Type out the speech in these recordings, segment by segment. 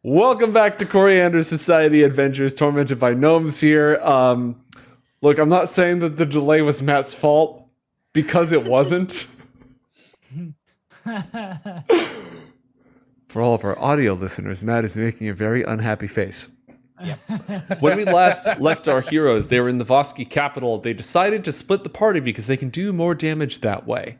Welcome back to Coriander Society Adventures Tormented by Gnomes here. Look, I'm not saying that the delay was Matt's fault, because it wasn't. For all of our audio listeners, Matt is making a very unhappy face. Yep. When we last left our heroes, they were in the Voskii capital. They decided to split the party because they can do more damage that way.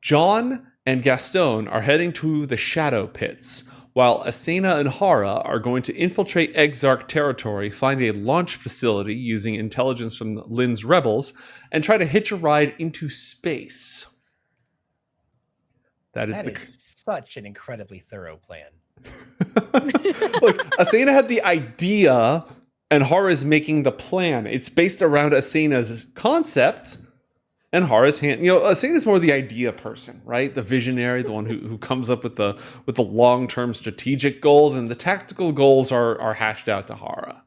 John and Gastone are heading to the Shadow Pits, while Asena and Hara are going to infiltrate Exarch territory, find a launch facility using intelligence from Lynn's rebels, and try to hitch a ride into space. That is such an incredibly thorough plan. Look, Asena had the idea, and Hara's making the plan. It's based around Asena's concept, and Hara's hand. You know, Asena's more the idea person, right? The visionary, the one who comes up with the long-term strategic goals, and the tactical goals are hashed out to Hara.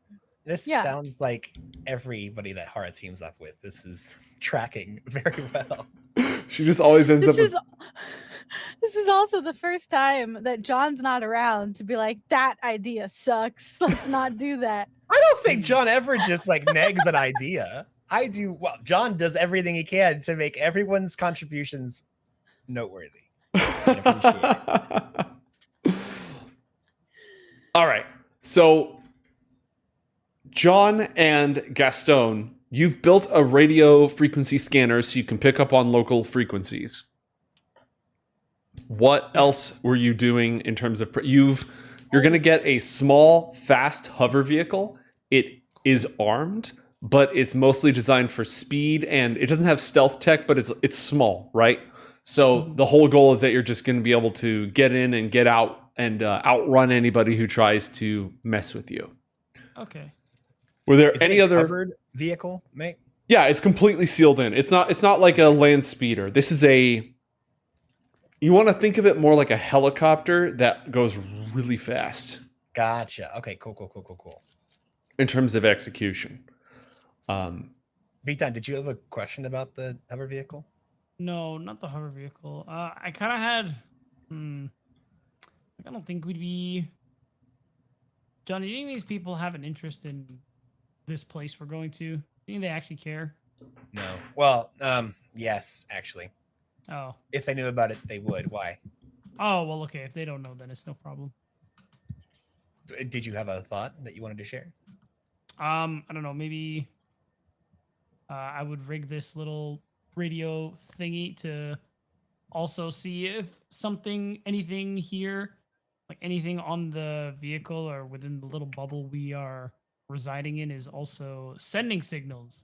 This sounds like everybody that Hara teams up with. This is tracking very well. She just always ends up with... This is also the first time that John's not around to be like, that idea sucks. Let's not do that. I don't think John ever just like negs an idea. I do. Well, John does everything he can to make everyone's contributions noteworthy. All right. So, John and Gastone, you've built a radio frequency scanner so you can pick up on local frequencies. What else were you doing in terms of... You're going to get a small, fast hover vehicle. It is armed, but it's mostly designed for speed, and it doesn't have stealth tech, but it's small, right? So the whole goal is that you're just going to be able to get in and get out and outrun anybody who tries to mess with you. Okay. Were there Is any it a other covered vehicle, mate? Yeah, it's completely sealed in. It's not like a land speeder. This is a... You want to think of it more like a helicopter that goes really fast. Gotcha. Okay, cool. In terms of execution. Beatdown, did you have a question about the hover vehicle? No, not the hover vehicle. I kind of had... I don't think we'd be... John, do you think these people have an interest in this place we're going to? Do you think they actually care? No. Well, yes, actually. Oh. If they knew about it, they would. Why? Oh, well, okay. If they don't know, then it's no problem. Did you have a thought that you wanted to share? I don't know. Maybe I would rig this little radio thingy to also see if anything here, like anything on the vehicle or within the little bubble we are residing in, is also sending signals.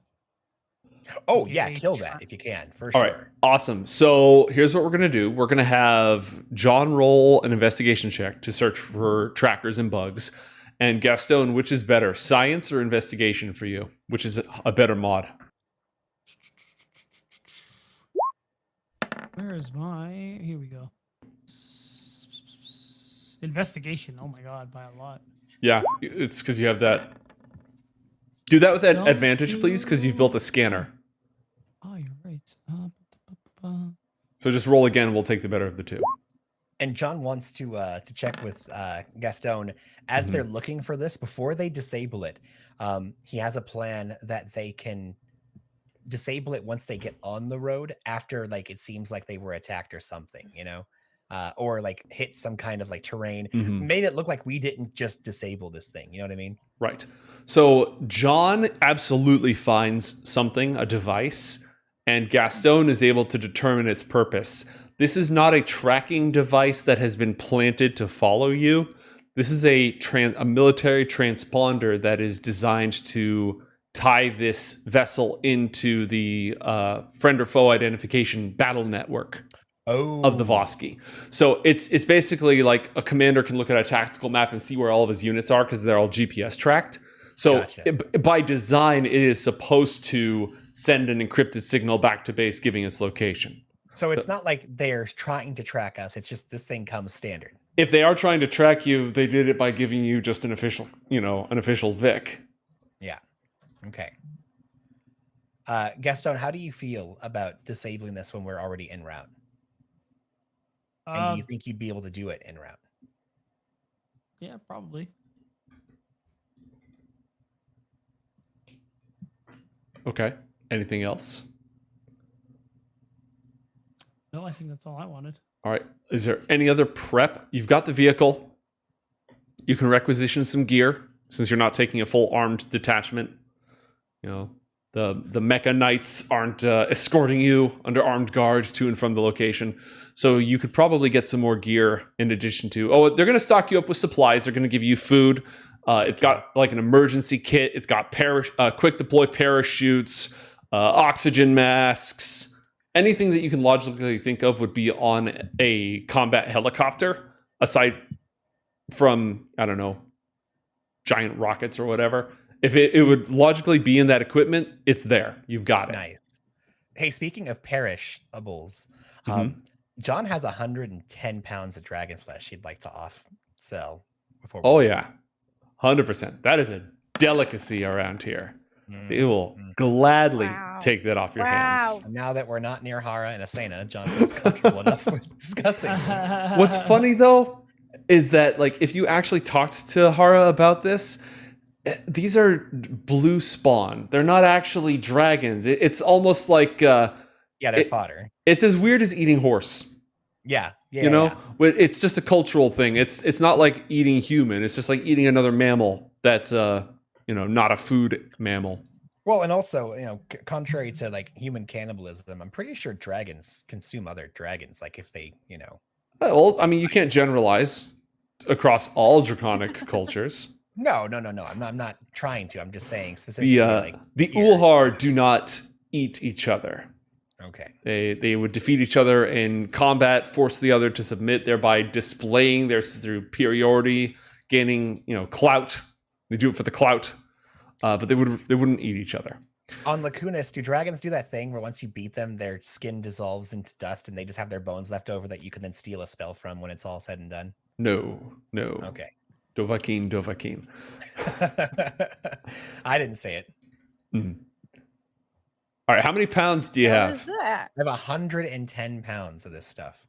Oh, yeah, kill that if you can, for sure. All right, awesome. So here's what we're going to do. We're going to have John roll an investigation check to search for trackers and bugs. And Gastone, which is better, science or investigation for you? Which is a better mod? Where is my... Here we go. Investigation. Oh my god, by a lot. Yeah, it's because you have that. Do that with that advantage, please, because you've built a scanner. Oh, you're right. So just roll again. We'll take the better of the two. And John wants to check with Gastone as they're looking for this before they disable it. He has a plan that they can disable it once they get on the road after, like, it seems like they were attacked or something, you know, or like hit some kind of like terrain. Made it look like we didn't just disable this thing. You know what I mean? Right. So John absolutely finds something, a device, and Gastone is able to determine its purpose. This is not a tracking device that has been planted to follow you. This is a military transponder that is designed to tie this vessel into the friend or foe identification battle network of the Voskii. So it's basically like a commander can look at a tactical map and see where all of his units are because they're all GPS tracked. So Gotcha. By design, it is supposed to send an encrypted signal back to base giving its location. So it's not like they're trying to track us. It's just this thing comes standard. If they are trying to track you, they did it by giving you just an official VIC. Yeah. Okay. Gastone, how do you feel about disabling this when we're already en route? And do you think you'd be able to do it en route? Yeah, probably. Okay. Anything else? No, I think that's all I wanted. All right. Is there any other prep? You've got the vehicle. You can requisition some gear since you're not taking a full armed detachment. You know, the mecha-knights aren't escorting you under armed guard to and from the location. So you could probably get some more gear in addition to... Oh, they're going to stock you up with supplies. They're going to give you food. It's got like an emergency kit. It's got quick deploy parachutes, oxygen masks. Anything that you can logically think of would be on a combat helicopter, aside from, I don't know, giant rockets or whatever. If it would logically be in that equipment, it's there. You've got it. Nice. Hey, speaking of perishables, Mhm. John has 110 pounds of dragon flesh he'd like to sell before. Oh, yeah. 100%. That is a delicacy around here. They will gladly Wow. take that off your Wow. hands. And now that we're not near Hara and Asena, John feels comfortable enough with discussing this. What's funny, though, is that like if you actually talked to Hara about this, these are blue spawn. They're not actually dragons. It's almost like Yeah, they're fodder. it's as weird as eating horse. Yeah. You know, it's just a cultural thing. It's not like eating human. It's just like eating another mammal that's not a food mammal. Well, and also, contrary to like human cannibalism, I'm pretty sure dragons consume other dragons. Like if they, Well, I mean, you can't generalize across all draconic cultures. No. I'm not trying to. I'm just saying specifically. The Ulhar do not eat each other. Okay. They would defeat each other in combat, force the other to submit, thereby displaying their superiority, gaining clout. They do it for the clout, but they wouldn't eat each other. On Lacunas, do dragons do that thing where once you beat them, their skin dissolves into dust and they just have their bones left over that you can then steal a spell from when it's all said and done? No. Okay. Dovahkiin. I didn't say it. Mm. All right, how many pounds do you What have? is that? I have 110 pounds of this stuff.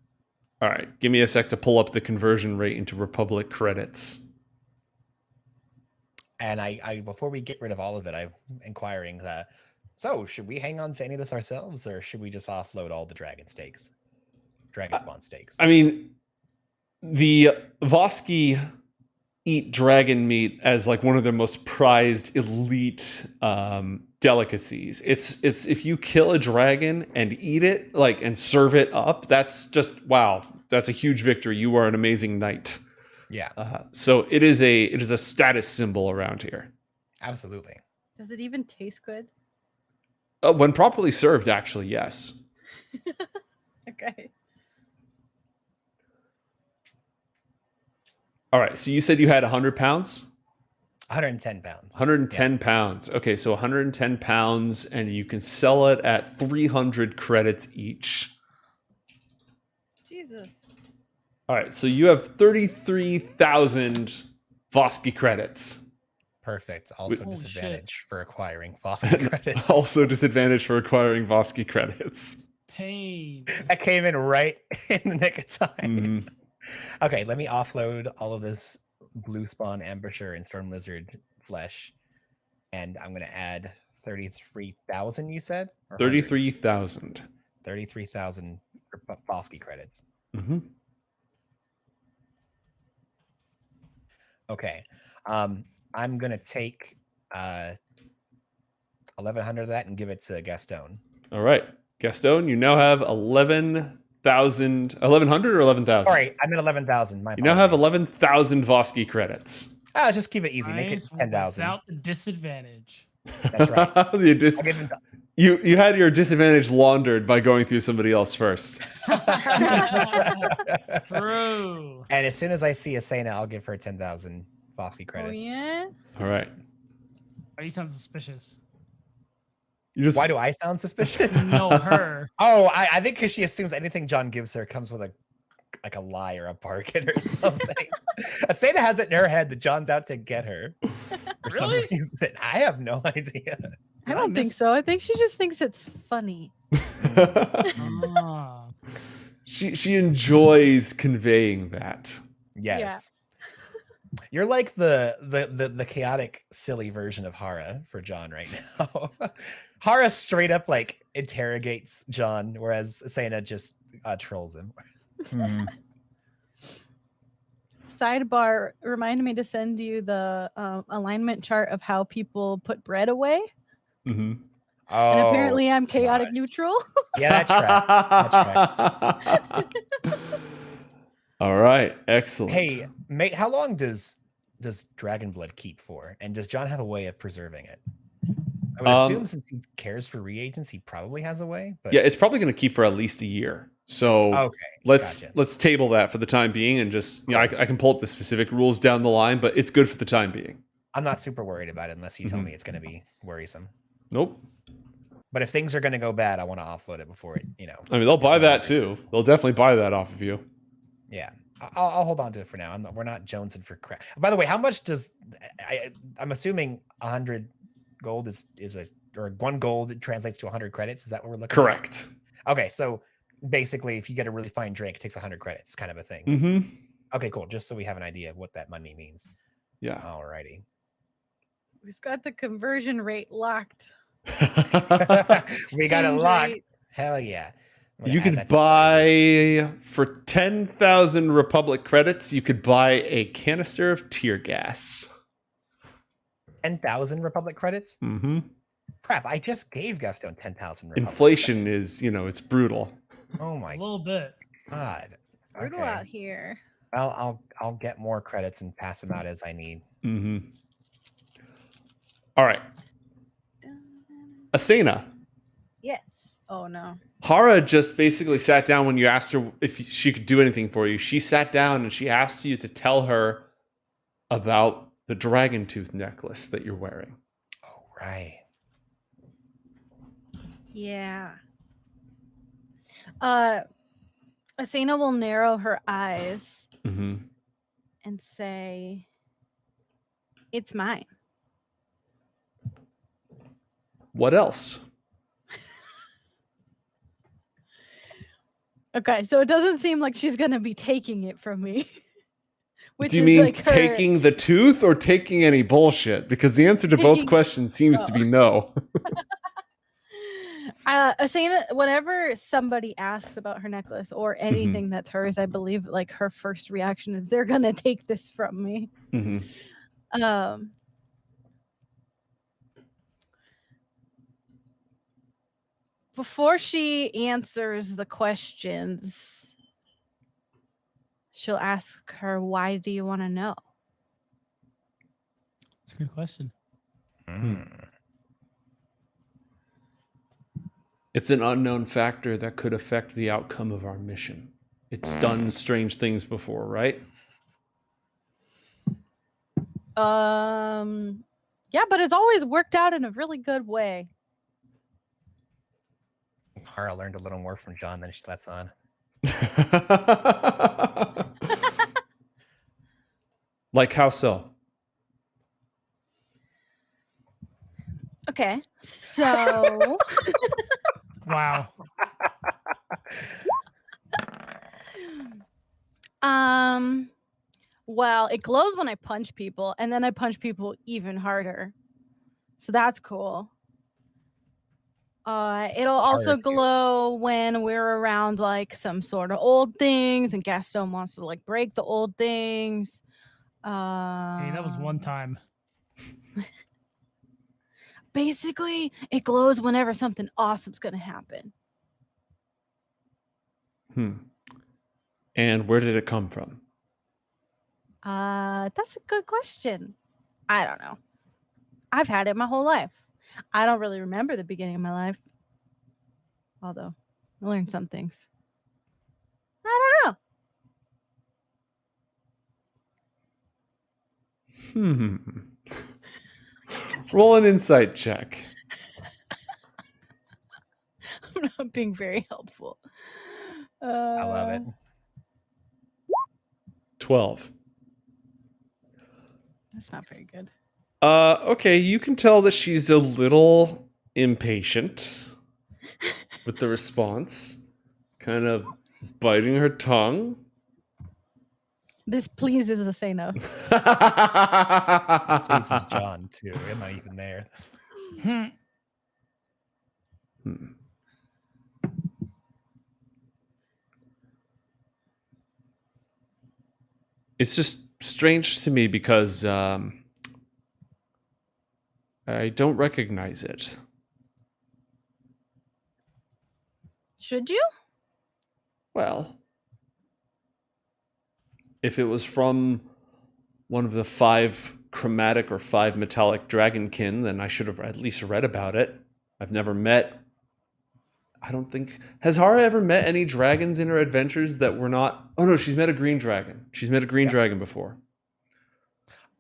All right, give me a sec to pull up the conversion rate into Republic credits. And I before we get rid of all of it, I'm inquiring, so should we hang on to any of this ourselves, or should we just offload all the dragon spawn steaks? I mean, the Voskii eat dragon meat as like one of their most prized elite delicacies. It's if you kill a dragon and eat it and serve it up, that's just wow. That's a huge victory. You are an amazing knight. Yeah, so it is a status symbol around here. absolutely. Does it even taste good? When properly served, actually, yes. Okay. All right. So you said you had 100 pounds. 110 pounds. 110 pounds. Okay, so 110 pounds, and you can sell it at 300 credits each. Jesus. All right, so you have 33,000 Voskii credits. Perfect. Also Holy disadvantage for acquiring Voskii credits. Also disadvantage for acquiring Voskii credits. Pain. That came in right in the nick of time. Mhm. Okay, let me offload all of this blue spawn, ambusher, and storm lizard flesh, and I'm going to add 33,000. You said 33,000. 33,000 Voskii credits. Mm-hmm. Okay, I'm going to take 1,100 of that and give it to Gastone. All right, Gastone, you now have 11,000, 1,100 or 11,000? Sorry, I'm at 11,000. You now have 11,000 Voskii credits. Just keep it easy. Make it Nice, 10,000. without the disadvantage. That's right. You had your disadvantage laundered by going through somebody else first. True. And as soon as I see Asena, I'll give her 10,000 Voskii credits. Oh, yeah? All right. Why do you sound suspicious? You just Why do I sound suspicious? No, her. Oh, I think because she assumes anything John gives her comes with a lie or a bargain or something. Asena has it in her head that John's out to get her for some Really? reason. I have no idea. I don't think so. I think she just thinks it's funny. Ah. she enjoys conveying that. Yes. You're like the chaotic, silly version of Hara for John right now. Hara straight up like interrogates John, whereas Asena just trolls him. Sidebar reminded me to send you the alignment chart of how people put bread away. Mm-hmm. Oh, And apparently I'm chaotic gosh. neutral. Yeah, that tracks. All right, excellent. Hey, mate, how long does dragon blood keep for? And does John have a way of preserving it? I would assume since he cares for reagents, he probably has a way. But yeah, it's probably going to keep for at least a year. So okay, let's table that for the time being, and just I can pull up the specific rules down the line, but it's good for the time being. I'm not super worried about it unless you tell me it's going to be worrisome. Nope. But if things are going to go bad, I want to offload it before it, I mean, they'll buy that too. They'll definitely buy that off of you. Yeah, I'll hold on to it for now. We're not jonesing for crap. By the way, how much does I'm assuming 100 gold is or 1 gold translates to 100 credits? Is that what we're looking Correct. at? Okay, so basically, if you get a really fine drink, it takes 100 credits, kind of a thing. Mm-hmm. Okay, cool. Just so we have an idea of what that money means. Yeah. Alrighty. We've got the conversion rate locked. We got it Exchange locked. rate. Hell yeah. You could buy for 10,000 Republic credits. You could buy a canister of tear gas. 10,000 Republic credits? Mm-hmm. Crap! I just gave Gastone 10,000 Republic. Inflation is, it's brutal. Oh my A little bit. god. Brutal out here. Well, I'll get more credits and pass them out as I need. Mm-hmm. All right. Asena. Yes. Oh no. Hara just basically sat down when you asked her if she could do anything for you. She sat down and she asked you to tell her about the dragon tooth necklace that you're wearing. Oh, right. Yeah. Asena will narrow her eyes Mm-hmm. and say, "It's mine." What else? Okay, so it doesn't seem like she's gonna be taking it from me. Which Do you is mean like taking the tooth or taking any bullshit? Because the answer to both questions seems to be no. Asena, whenever somebody asks about her necklace or anything that's hers, I believe like her first reaction is they're gonna take this from me. Mm-hmm. Before she answers the questions, she'll ask her, "Why do you want to know?" It's a good question. It's an unknown factor that could affect the outcome of our mission. It's done strange things before, right? Yeah, but it's always worked out in a really good way. Hara learned a little more from John than she lets on. Like how so? Okay, so Wow. well, it glows when I punch people, and then I punch people even harder. So that's cool. It'll also glow when we're around like some sort of old things, and Gastone wants to like break the old things. Hey, that was one time. Basically, it glows whenever something awesome's gonna happen. And where did it come from? That's a good question. I don't know. I've had it my whole life. I don't really remember the beginning of my life. Although I learned some things. I don't know. Roll an insight check. I'm not being very helpful. I love it. 12. That's not very good. Okay, you can tell that she's a little impatient with the response, kind of biting her tongue. This pleases Asena. This pleases John too. Am I even there? Hmm. Hmm. It's just strange to me because I don't recognize it. Should you? Well, if it was from one of the 5 chromatic or 5 metallic dragonkin, then I should have at least read about it. I've never met. I don't think. Has Hara ever met any dragons in her adventures that were not. Oh no, she's met a green dragon. She's met a green dragon before.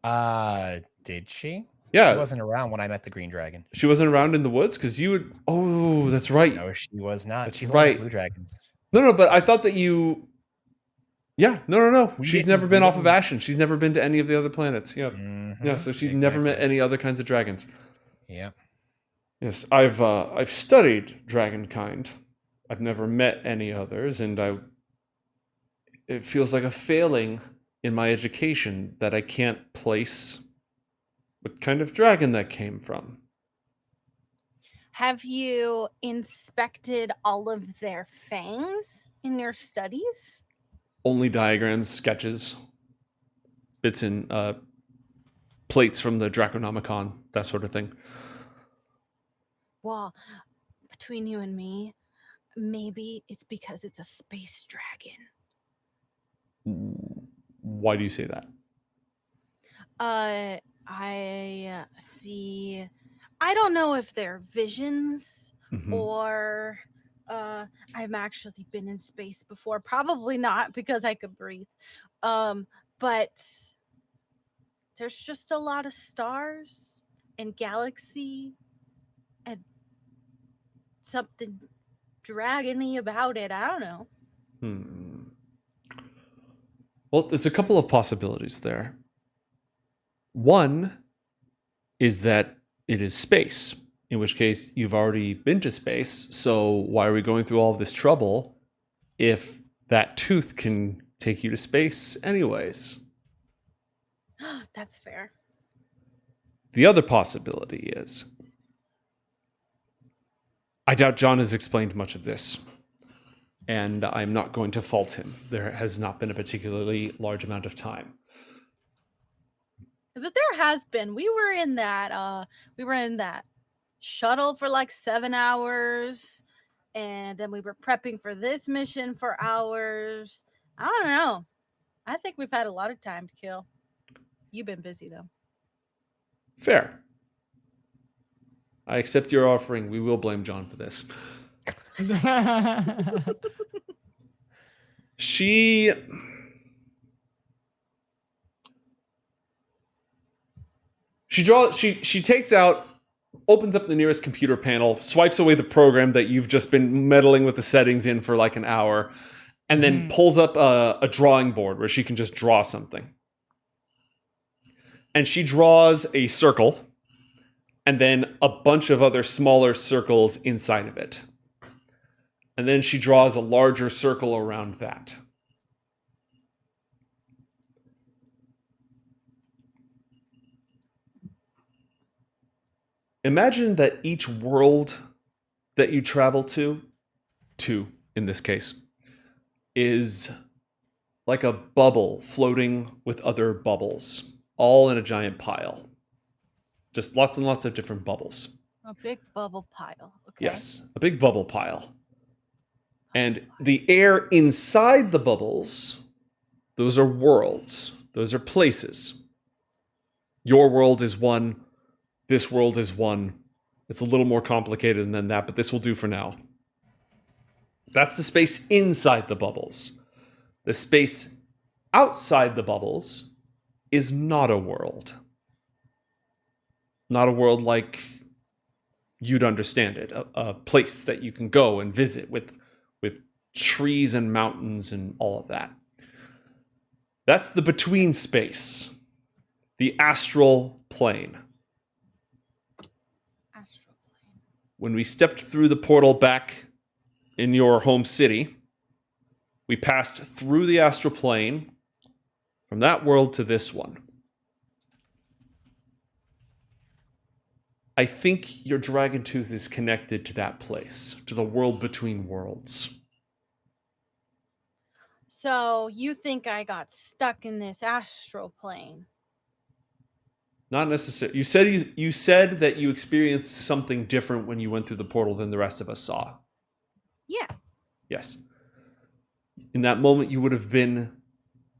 Did she? Yeah. She wasn't around when I met the green dragon. She wasn't around in the woods because you would. Oh, that's right. No, she was not. That's She's right. only blue dragons. No, but I thought that you. Yeah, no. We She's didn't- never been we off of didn't- Ashen. She's never been to any of the other planets. Yeah, yeah. So she's never met any other kinds of dragons. Yep. Yes, I've studied dragonkind. I've never met any others, and it feels like a failing in my education that I can't place what kind of dragon that came from. Have you inspected all of their fangs in your studies? Only diagrams, sketches, bits and plates from the Draconomicon, that sort of thing. Well, between you and me, maybe it's because it's a space dragon. Why do you say that? I see. I don't know if they're visions or I've actually been in space before. Probably not because I could breathe. But there's just a lot of stars and galaxy and something dragony about it. I don't know. Well, there's a couple of possibilities there. One is that it is space, in which case you've already been to space, so why are we going through all of this trouble if that tooth can take you to space anyways? That's fair. The other possibility is, I doubt John has explained much of this, and I'm not going to fault him. There has not been a particularly large amount of time. But there has been. We were in that shuttle for like 7 hours, and then we were prepping for this mission for hours. I don't know. I think we've had a lot of time to kill. You've been busy though. Fair. I accept your offering. We will blame John for this. She takes out, opens up the nearest computer panel, swipes away the program that you've just been meddling with the settings in for like an hour, and then pulls up a drawing board where she can just draw something. And she draws a circle and then a bunch of other smaller circles inside of it. And then she draws a larger circle around that. Imagine that each world that you travel to in this case, is like a bubble floating with other bubbles, all in a giant pile. Just lots and lots of different bubbles. A big bubble pile. Okay. Yes, a big bubble pile. And the air inside the bubbles, those are worlds. Those are places. Your world is one. This world is one. It's a little more complicated than that, but this will do for now. That's the space inside the bubbles. The space outside the bubbles is not a world. Not a world like you'd understand it. A place that you can go and visit with trees and mountains and all of that. That's the between space. The astral plane. Astral plane. When we stepped through the portal back in your home city, we passed through the astral plane From that world to this one. I think your dragon tooth is connected to that place, to the world between worlds. So you think I got stuck in this astral plane? Not necessarily. You said that you experienced something different when you went through the portal than the rest of us saw. Yeah. Yes. In that moment, you would have been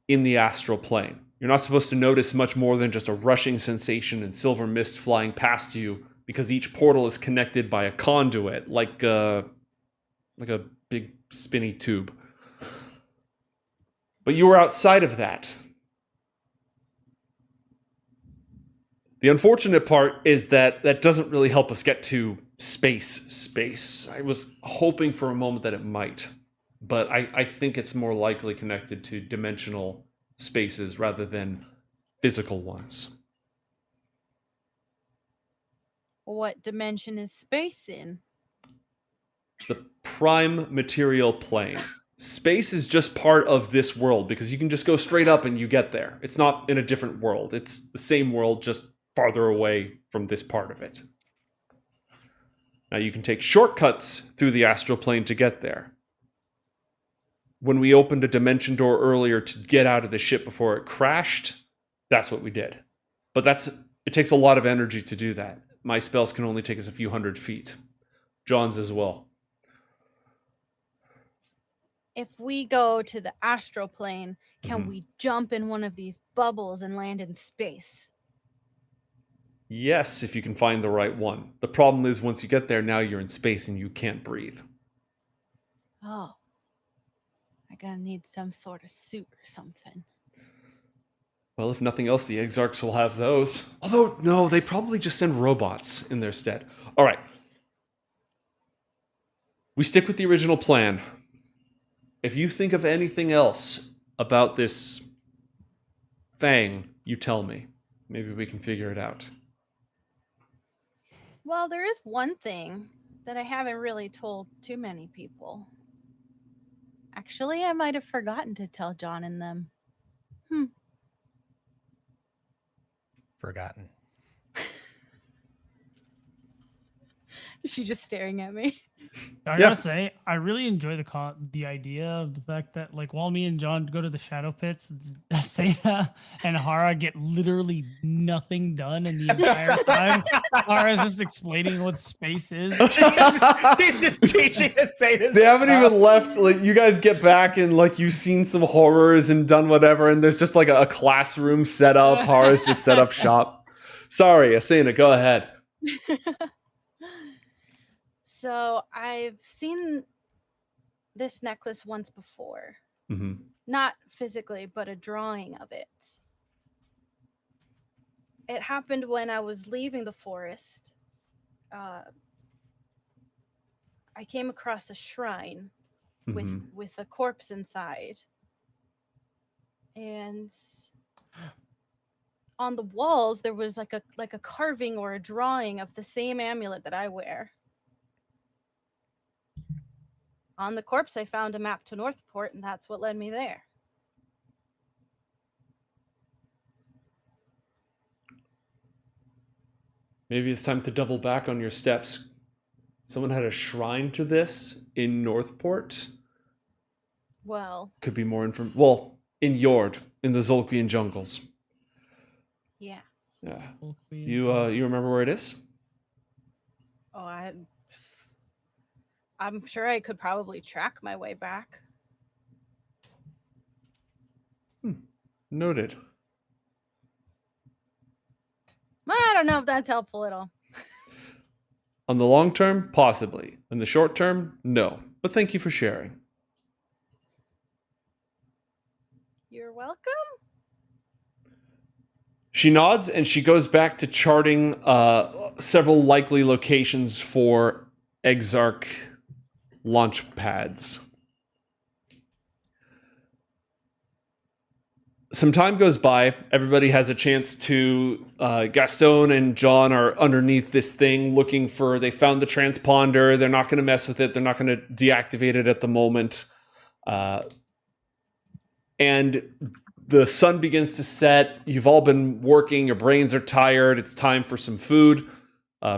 in the astral plane. You're not supposed to notice much more than just a rushing sensation and silver mist flying past you, because each portal is connected by a conduit, like a big spinny tube. But you were outside of that. The unfortunate part is that that doesn't really help us get to space. I was hoping for a moment that it might, but I think it's more likely connected to dimensional spaces rather than physical ones. What dimension is space in? The prime material plane. Space is just part of this world because you can just go straight up and you get there. It's not in a different world. It's the same world, just farther away from this part of it. Now you can take shortcuts through the astral plane to get there. When we opened a dimension door earlier to get out of the ship before it crashed, that's what we did. But it takes a lot of energy to do that. My spells can only take us a few hundred feet. John's as well. If we go to the astral plane, can we jump in one of these bubbles and land in space? Yes, if you can find the right one. The problem is once you get there, now you're in space and you can't breathe. Oh. I'm gonna need some sort of suit or something. Well, if nothing else, the Exarchs will have those. Although, no, they probably just send robots in their stead. All right. We stick with the original plan. If you think of anything else about this thing, you tell me. Maybe we can figure it out. Well, there is one thing that I haven't really told too many people. Actually, I might have forgotten to tell John and them. Forgotten. Is she just staring at me? I gotta say, I really enjoy the idea of the fact that, like, while me and John go to the shadow pits, Asena and Hara get literally nothing done, and the entire time Hara's just explaining what space is. He's just teaching Asena. They haven't even left. Like, you guys get back and like you've seen some horrors and done whatever, and there's just like a classroom set up. Hara's just set up shop. Sorry, Asena, go ahead. So I've seen this necklace once before. Mm-hmm. Not physically, but a drawing of it. It happened when I was leaving the forest. I came across a shrine with a corpse inside. And on the walls there was like a carving or a drawing of the same amulet that I wear. On the corpse, I found a map to Northport, and that's what led me there. Maybe it's time to double back on your steps. Someone had a shrine to this in Northport. Well, Could be more information. Well, in Yord, in the Zolkian jungles. yeah. Yeah. You remember where it is? Oh, I'm sure I could probably track my way back. Noted. I don't know if that's helpful at all. On the long term, possibly. In the short term, no. But thank you for sharing. You're welcome. She nods and she goes back to charting several likely locations for Exarch launch pads. Some time goes by. Everybody has a chance to... Gastone and John are underneath this thing looking for... They found the transponder. They're not going to mess with it. They're not going to deactivate it at the moment. And the sun begins to set. You've all been working. Your brains are tired. It's time for some food.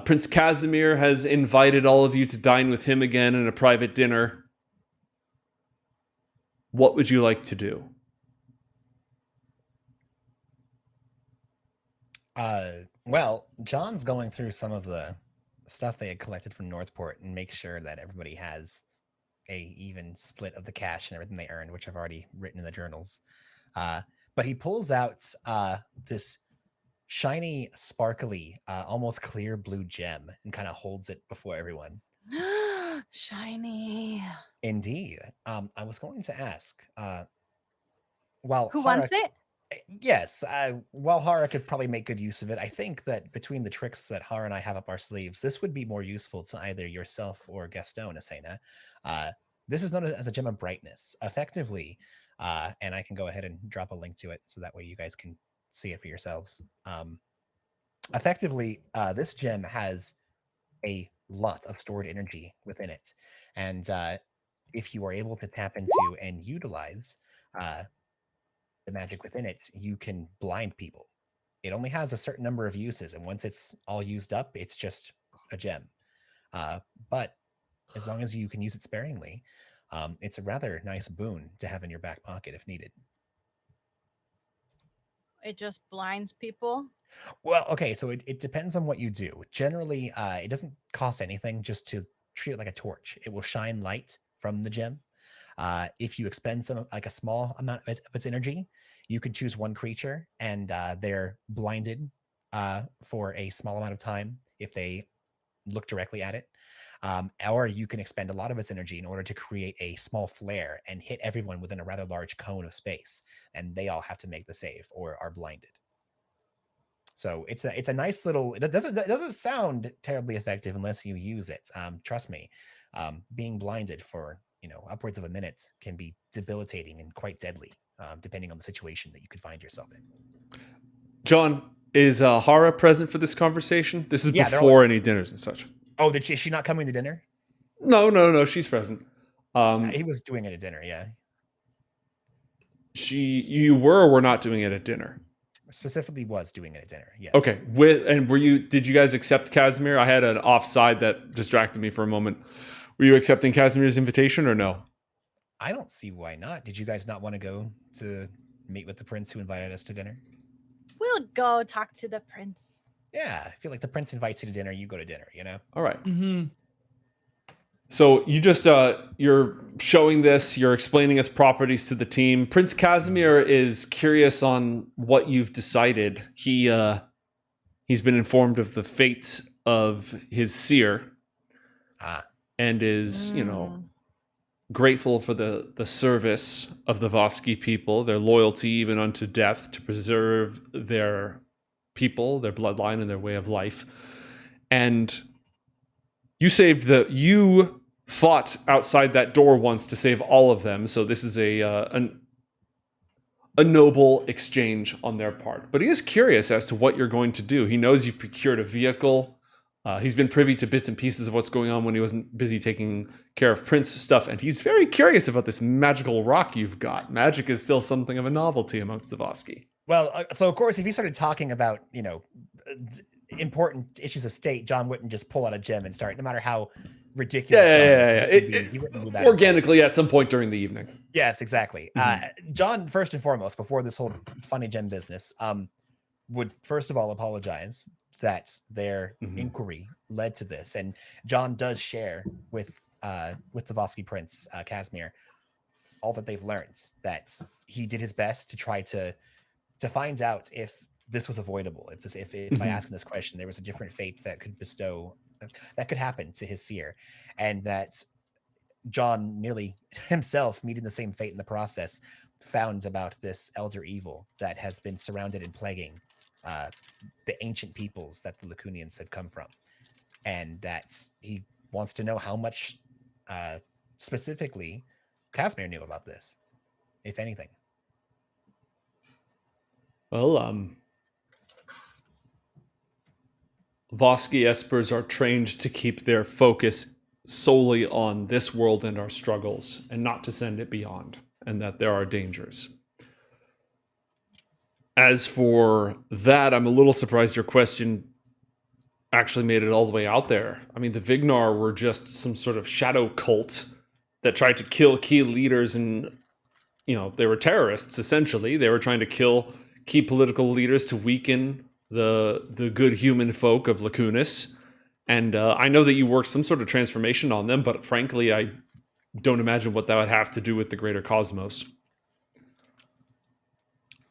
Prince Kazimiir has invited all of you to dine with him again in a private dinner. What would you like to do? Well, John's going through some of the stuff they had collected from Northport and make sure that everybody has a even split of the cash and everything they earned, which I've already written in the journals. But he pulls out this shiny, sparkly, almost clear blue gem and kind of holds it before everyone. Shiny. Indeed. I was going to ask, while Who Hara, wants it? yes, while Hara could probably make good use of it, I think that between the tricks that Hara and I have up our sleeves, this would be more useful to either yourself or Gastone, Asena. This is known as a gem of brightness. Effectively, and I can go ahead and drop a link to it so that way you guys can see it for yourselves. Effectively, this gem has a lot of stored energy within it. And if you are able to tap into and utilize the magic within it, you can blind people. It only has a certain number of uses, and once it's all used up, it's just a gem. But as long as you can use it sparingly, it's a rather nice boon to have in your back pocket if needed. It just blinds people. Well, okay, so it depends on what you do. Generally, it doesn't cost anything just to treat it like a torch. It will shine light from the gem. If you expend some, like a small amount of its energy, you can choose one creature and they're blinded for a small amount of time if they look directly at it. Or you can expend a lot of its energy in order to create a small flare and hit everyone within a rather large cone of space, and they all have to make the save or are blinded. So it's a nice little. It doesn't sound terribly effective unless you use it. Trust me, being blinded for upwards of a minute can be debilitating and quite deadly, depending on the situation that you could find yourself in. John, is Hara present for this conversation? This is before any dinners and such. Oh, is she not coming to dinner? No, she's present. He was doing it at dinner, yeah. You were or were not doing it at dinner? Specifically was doing it at dinner, yes. Okay. Did you guys accept Kazimiir? I had an offside that distracted me for a moment. Were you accepting Kazimiir's invitation or no? I don't see why not. Did you guys not want to go to meet with the prince who invited us to dinner? We'll go talk to the prince. Yeah, I feel like the prince invites you to dinner, you go to dinner, All right. Mm-hmm. So you just you're showing this, you're explaining his properties to the team. Prince Kazimiir is curious on what you've decided. He's been informed of the fate of his seer, and is grateful for the service of the Voskii people, their loyalty even unto death to preserve their people, their bloodline, and their way of life. And you fought outside that door once to save all of them, so this is a noble exchange on their part. But he is curious as to what you're going to do. He knows you've procured a vehicle. He's been privy to bits and pieces of what's going on when he wasn't busy taking care of Prince stuff, and he's very curious about this magical rock you've got. Magic is still something of a novelty amongst the Voskii. Well, so of course, if he started talking about, important issues of state, John wouldn't just pull out a gem and start, no matter how ridiculous. He wouldn't do that organically at some point during the evening. Yes, exactly. John, first and foremost, before this whole funny gem business, would first of all apologize that their inquiry led to this, and John does share with the Voskii Prince Kazimiir all that they've learned. That he did his best to try to find out if this was avoidable. If by asking this question, there was a different fate that could happen to his seer, and that John nearly himself, meeting the same fate in the process, found about this elder evil that has been surrounded and plaguing the ancient peoples that the Lacunians have come from, and that he wants to know how much specifically Kazimiir knew about this, if anything. Well, Voskii Espers are trained to keep their focus solely on this world and our struggles, and not to send it beyond, and that there are dangers. As for that, I'm a little surprised your question actually made it all the way out there. I mean, the Vignar were just some sort of shadow cult that tried to kill key leaders, and they were terrorists essentially. They were trying to kill key political leaders to weaken the good human folk of Lacunas. And I know that you worked some sort of transformation on them, but frankly, I don't imagine what that would have to do with the greater cosmos.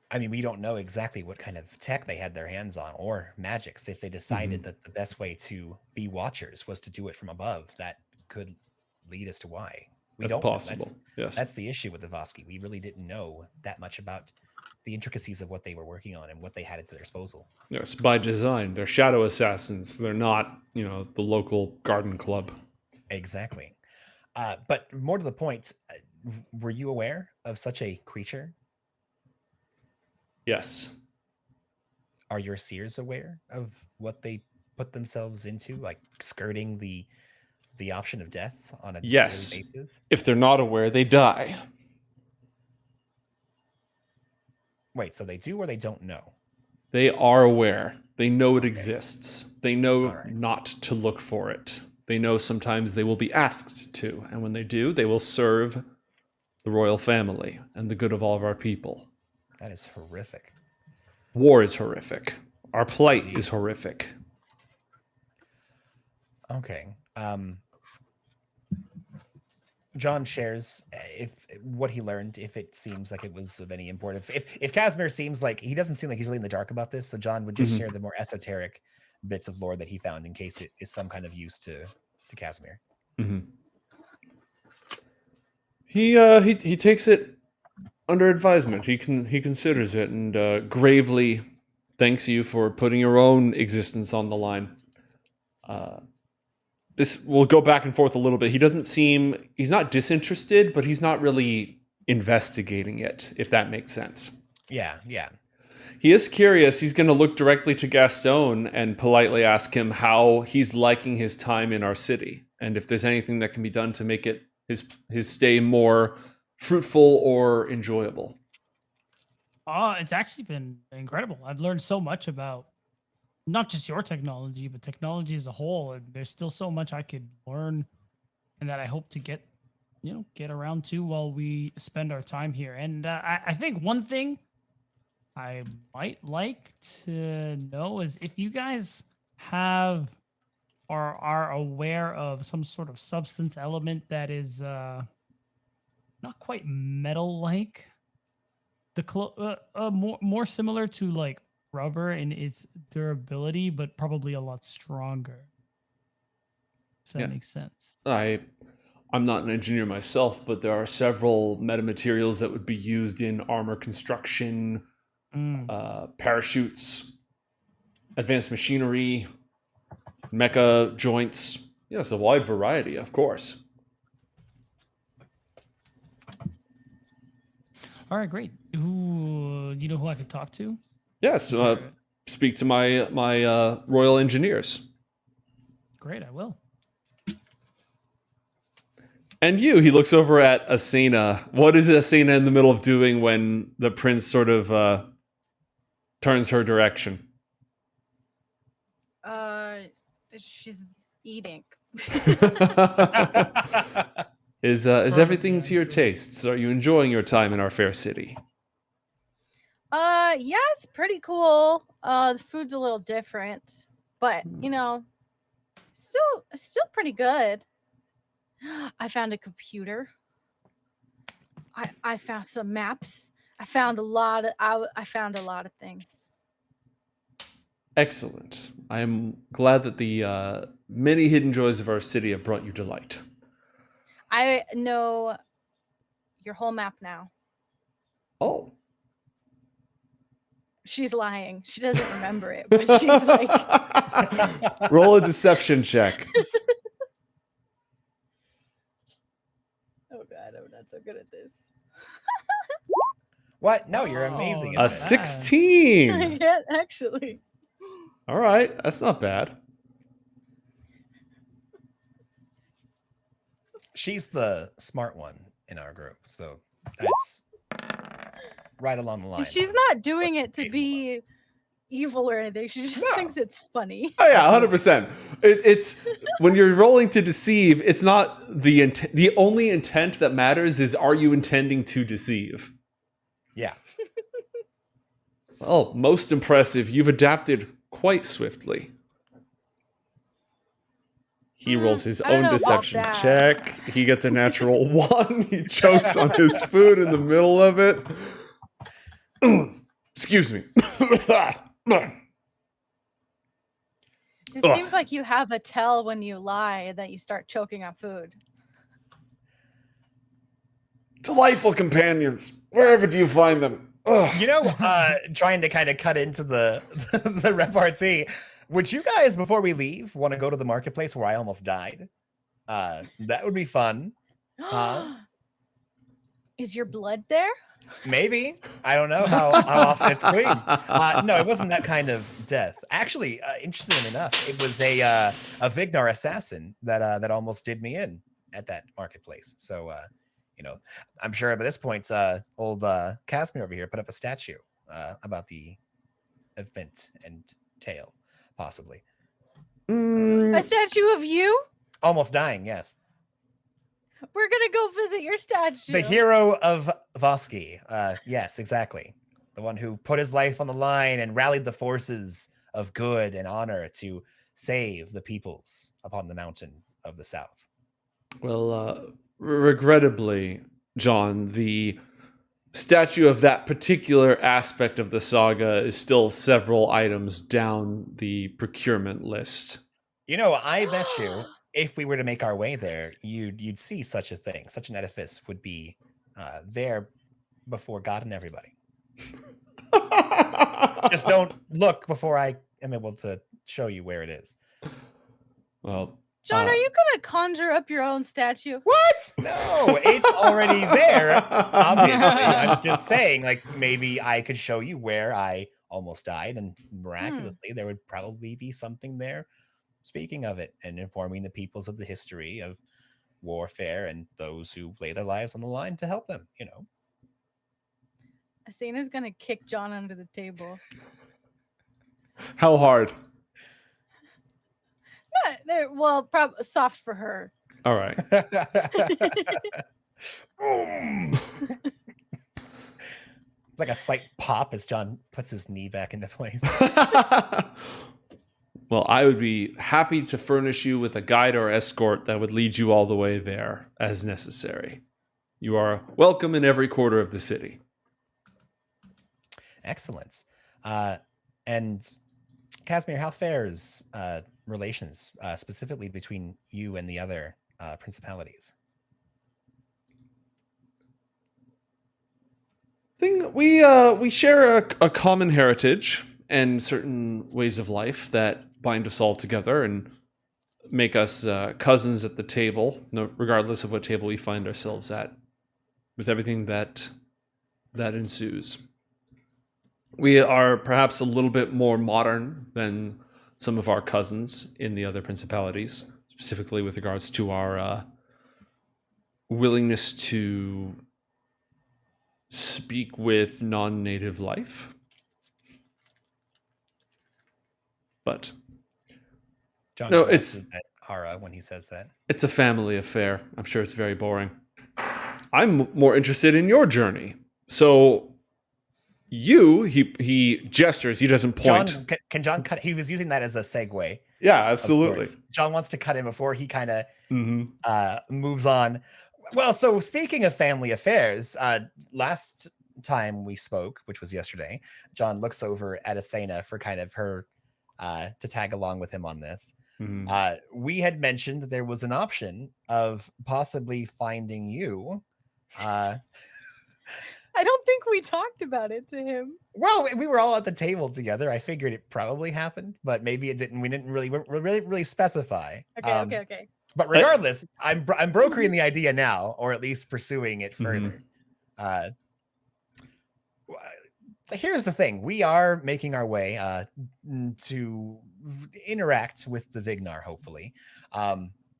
I mean, we don't know exactly what kind of tech they had their hands on, or magics. If they decided that the best way to be watchers was to do it from above, that could lead us to why. That's possible. Yes. That's the issue with the Voskii. We really didn't know that much about the intricacies of what they were working on and what they had at their disposal. Yes, by design. They're shadow assassins. They're not, the local garden club. Exactly. But more to the point, were you aware of such a creature? Yes. Are your seers aware of what they put themselves into, like skirting the option of death on a daily basis? If they're not aware, they die. Wait, so they do or they don't know? They are aware. They know it exists. They know right. not to look for it. They know sometimes they will be asked to, and when they do, they will serve the royal family and the good of all of our people. That is horrific. War is horrific. Our plight is horrific. Okay. John shares what he learned, if it seems like it was of any import. If Kazimiir seems like he doesn't seem like he's really in the dark about this, so John would just share the more esoteric bits of lore that he found in case it is some kind of use to Kazimiir. Mm-hmm. He takes it under advisement. He considers it and gravely thanks you for putting your own existence on the line. This will go back and forth a little bit. He's not disinterested, but he's not really investigating it, if that makes sense. Yeah. He is curious. He's going to look directly to Gastone and politely ask him how he's liking his time in our city, and if there's anything that can be done to make it his stay more fruitful or enjoyable. It's actually been incredible. I've learned so much about not just your technology, but technology as a whole. And there's still so much I could learn and that I hope to get around to while we spend our time here. And I think one thing I might like to know is if you guys have or are aware of some sort of substance element that is not quite metal-like, more similar to like rubber in its durability, but probably a lot stronger. If that makes sense. I'm not an engineer myself, but there are several metamaterials that would be used in armor construction, parachutes, advanced machinery, mecha joints. Yes, a wide variety, of course. All right, great. You know who I could talk to? Yes, speak to my royal engineers. Great, I will. And he looks over at Asena. What is Asena in the middle of doing when the prince sort of turns her direction? She's eating. Is everything to your tastes? Are you enjoying your time in our fair city? Yes, pretty cool. The food's a little different, but still pretty good. I found a computer. I found some maps. I found a lot of things. Excellent. I am glad that the many hidden joys of our city have brought you delight. I know your whole map now. Oh. She's lying. She doesn't remember it, but she's like... Roll a deception check. Oh God, I'm not so good at this. What? No, you're amazing. A 16. Yeah, actually. All right, that's not bad. She's the smart one in our group, so that's right along the line. She's not doing it to be evil or anything. She just thinks it's funny. Oh yeah, 100%. It's when you're rolling to deceive. It's not the intent. The only intent that matters is, are you intending to deceive? Yeah. Well, most impressive. You've adapted quite swiftly. He rolls his I don't own know about deception that. check. He gets a natural 1. He chokes on his food in the middle of it. Excuse me. It seems like you have a tell when you lie and that you start choking on food. Delightful companions. Wherever do you find them? Ugh. You know, trying to kind of cut into the the repartee. Would you guys, before we leave, want to go to the marketplace where I almost died? That would be fun. Is your blood there? Maybe. I don't know how often it's cleaned. No, it wasn't that kind of death. Actually, interestingly enough, it was a Vignar assassin that almost did me in at that marketplace. So, you know, I'm sure by this point, old Kazimiir over here put up a statue about the event and tale, possibly. A statue of you? Almost dying, yes. We're gonna go visit your statue. The hero of Voskii. Yes, exactly. The one who put his life on the line and rallied the forces of good and honor to save the peoples upon the mountain of the south. Well, regrettably, John, the statue of that particular aspect of the saga is still several items down the procurement list. You know, I bet you if we were to make our way there, you'd see such a thing. Such an edifice would be there before God and everybody. Just don't look before I am able to show you where it is. Well, John, are you gonna conjure up your own statue? What? No, it's already there. Obviously, I'm just saying, like, maybe I could show you where I almost died, and miraculously, there would probably be something there. Speaking of it, and informing the peoples of the history of warfare and those who lay their lives on the line to help them, you know. Asena's gonna kick John under the table. How hard? Well, probably soft for her. All right. It's like a slight pop as John puts his knee back into place. Well, I would be happy to furnish you with a guide or escort that would lead you all the way there as necessary. You are welcome in every quarter of the city. Excellent. And Kazimiir, how fares relations specifically between you and the other principalities? We share a common heritage and certain ways of life that bind us all together and make us cousins at the table, regardless of what table we find ourselves at, with everything that ensues. We are perhaps a little bit more modern than some of our cousins in the other principalities, specifically with regards to our willingness to speak with non-native life. But John, no, it's at Hara when he says that. It's a family affair. I'm sure it's very boring. I'm more interested in your journey. So he gestures, he doesn't point. John, can John cut? He was using that as a segue. Yeah, absolutely. John wants to cut in before he kind of moves on. Well, so speaking of family affairs, last time we spoke, which was yesterday, John looks over at Asena for kind of her to tag along with him on this. We had mentioned that there was an option of possibly finding you. I don't think we talked about it to him. Well, we were all at the table together. I figured it probably happened, but maybe it didn't. We didn't really specify. Okay. But regardless, I'm brokering the idea now, or at least pursuing it further. So here's the thing: we are making our way to interact with the Vignar, hopefully.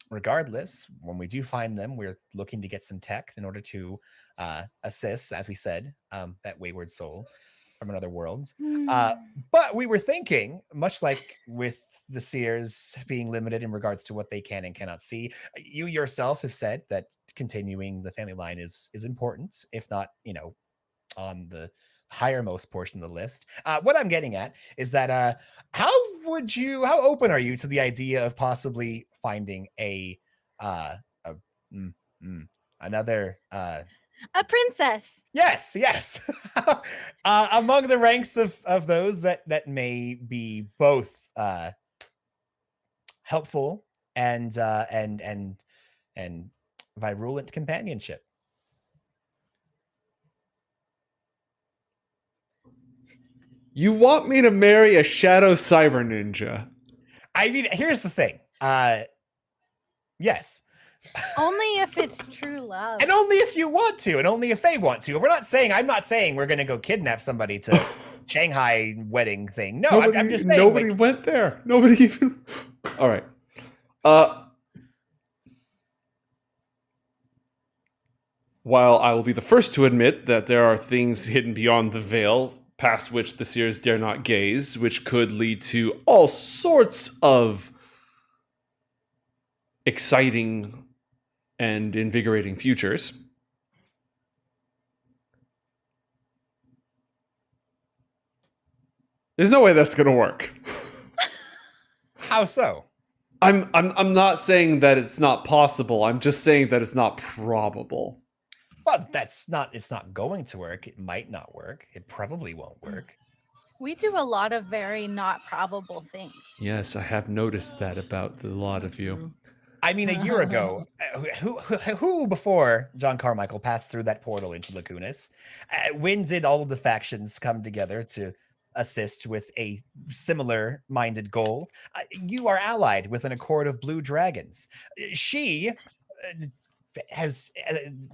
regardless, when we do find them, we're looking to get some tech in order to assist, as we said, that wayward soul from another world. But we were thinking, much like with the Seers being limited in regards to what they can and cannot see, you yourself have said that continuing the family line is important, if not, on the highermost portion of the list. What I'm getting at is that how open are you to the idea of possibly finding another A princess. yes among the ranks of those that may be both helpful and virulent companionship? You want me to marry a shadow cyber ninja? I mean, here's the thing. Yes. Only if it's true love. And only if you want to, and only if they want to. I'm not saying we're going to go kidnap somebody to Shanghai wedding thing. No, I'm just saying. Nobody went there. Nobody even. All right. While I will be the first to admit that there are things hidden beyond the veil, past which the Seers dare not gaze, which could lead to all sorts of exciting and invigorating futures. There's no way that's going to work. How so? I'm not saying that it's not possible. I'm just saying that it's not probable. Well, it's not going to work. It might not work. It probably won't work. We do a lot of very not probable things. Yes, I have noticed that about a lot of you. I mean, a year ago, who before John Carmichael passed through that portal into Lacunas, when did all of the factions come together to assist with a similar-minded goal? You are allied with an accord of blue dragons. She has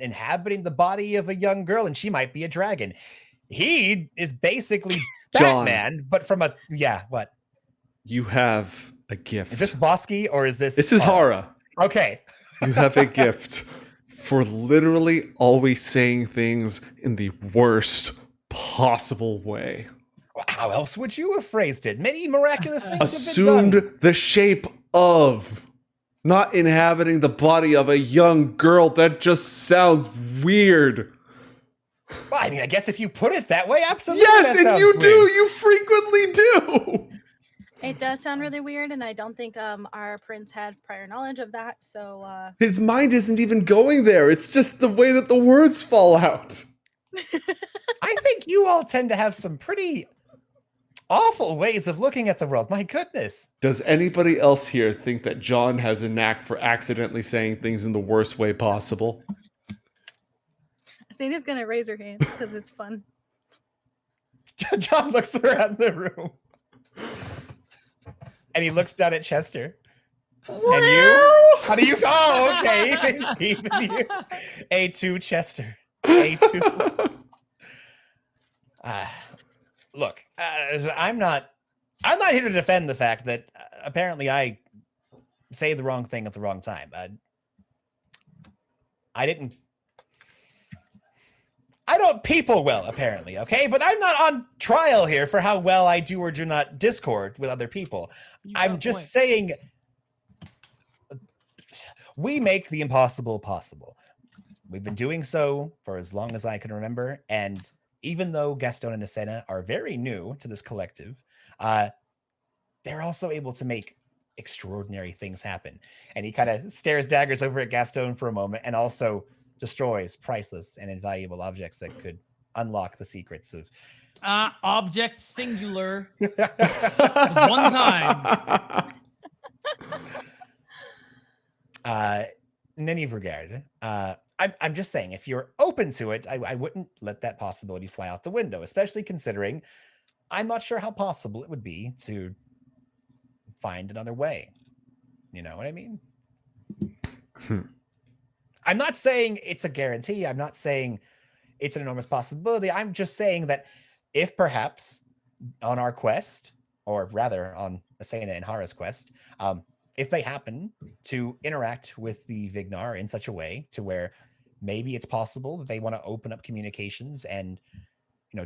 inhabiting the body of a young girl, and she might be a dragon. He is basically Batman, but from a what? You have a gift. Is this Voskii or is this? This is Hara. Okay. You have a gift for literally always saying things in the worst possible way. How else would you have phrased it? Many miraculous things assumed have been done. The shape of, not inhabiting the body of a young girl. That just sounds weird. Well, I mean, I guess if you put it that way, absolutely. Yes, and you do. You frequently do. It does sound really weird, and I don't think our prince had prior knowledge of that. So his mind isn't even going there. It's just the way that the words fall out. I think you all tend to have some pretty awful ways of looking at the world. My goodness. Does anybody else here think that John has a knack for accidentally saying things in the worst way possible? Asena's gonna raise her hand because it's fun. John looks around the room. And he looks down at Chester. What? And you? How do you? Oh, okay. Even you. A2 Chester. A2. Look, I'm not here to defend the fact that apparently I say the wrong thing at the wrong time. I don't people well, apparently, okay? But I'm not on trial here for how well I do or do not discord with other people. I'm just saying we make the impossible possible. We've been doing so for as long as I can remember, and even though Gastone and Asena are very new to this collective, they're also able to make extraordinary things happen. And he kind of stares daggers over at Gastone for a moment and also destroys priceless and invaluable objects that could unlock the secrets of... Object singular. There's one time. In any regard, I'm just saying, if you're open to it, I wouldn't let that possibility fly out the window, especially considering I'm not sure how possible it would be to find another way. You know what I mean? I'm not saying it's a guarantee. I'm not saying it's an enormous possibility. I'm just saying that if perhaps on our quest, or rather on Asena and Hara's quest, if they happen to interact with the Vignar in such a way to where maybe it's possible that they want to open up communications and,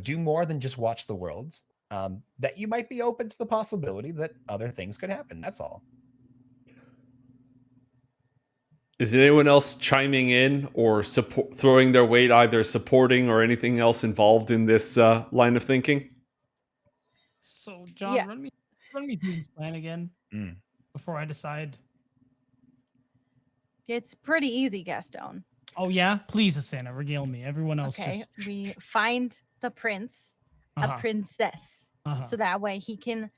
do more than just watch the world, that you might be open to the possibility that other things could happen. That's all. Is anyone else chiming in or throwing their weight, either supporting or anything else involved in this line of thinking? So, John, Yeah. run me through this plan again before I decide. It's pretty easy, Gastone. Oh yeah, please, Asena, regale me. Everyone else Okay, just we find the prince, a princess, so that way he can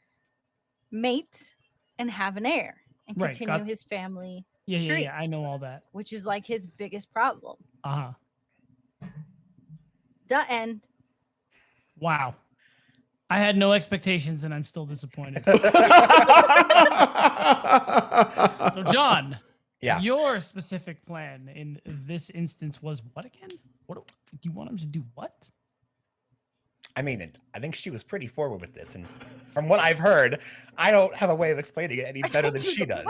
mate and have an heir and Right, continue his family yeah, tree, I know all that. which is like his biggest problem. The end. Wow. I had no expectations and I'm still disappointed. So, John, your specific plan in this instance was what again? What do you want him to do? What? I mean, I think she was pretty forward with this, and from what I've heard, I don't have a way of explaining it any better than she does.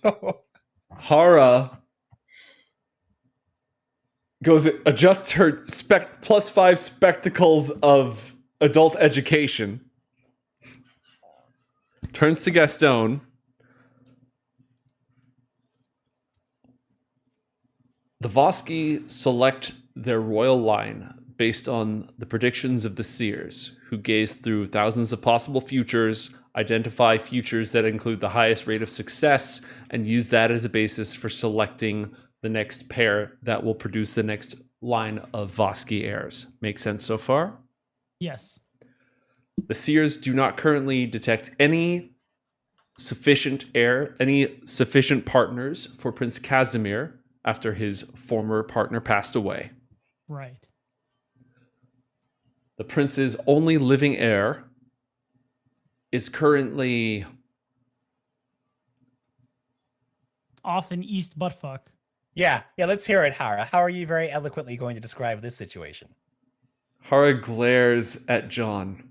So, Hara adjusts her +5 spectacles of adult education, turns to Gastone. The Voskii select their royal line based on the predictions of the seers, who gaze through thousands of possible futures, identify futures that include the highest rate of success, and use that as a basis for selecting the next pair that will produce the next line of Voskii heirs. Make sense so far? Yes. The seers do not currently detect any sufficient partners for Prince Kazimiir after his former partner passed away. Right. The prince's only living heir is currently off in East Buttfuck. Yeah, let's hear it, Hara. How are you very eloquently going to describe this situation? Hara glares at John.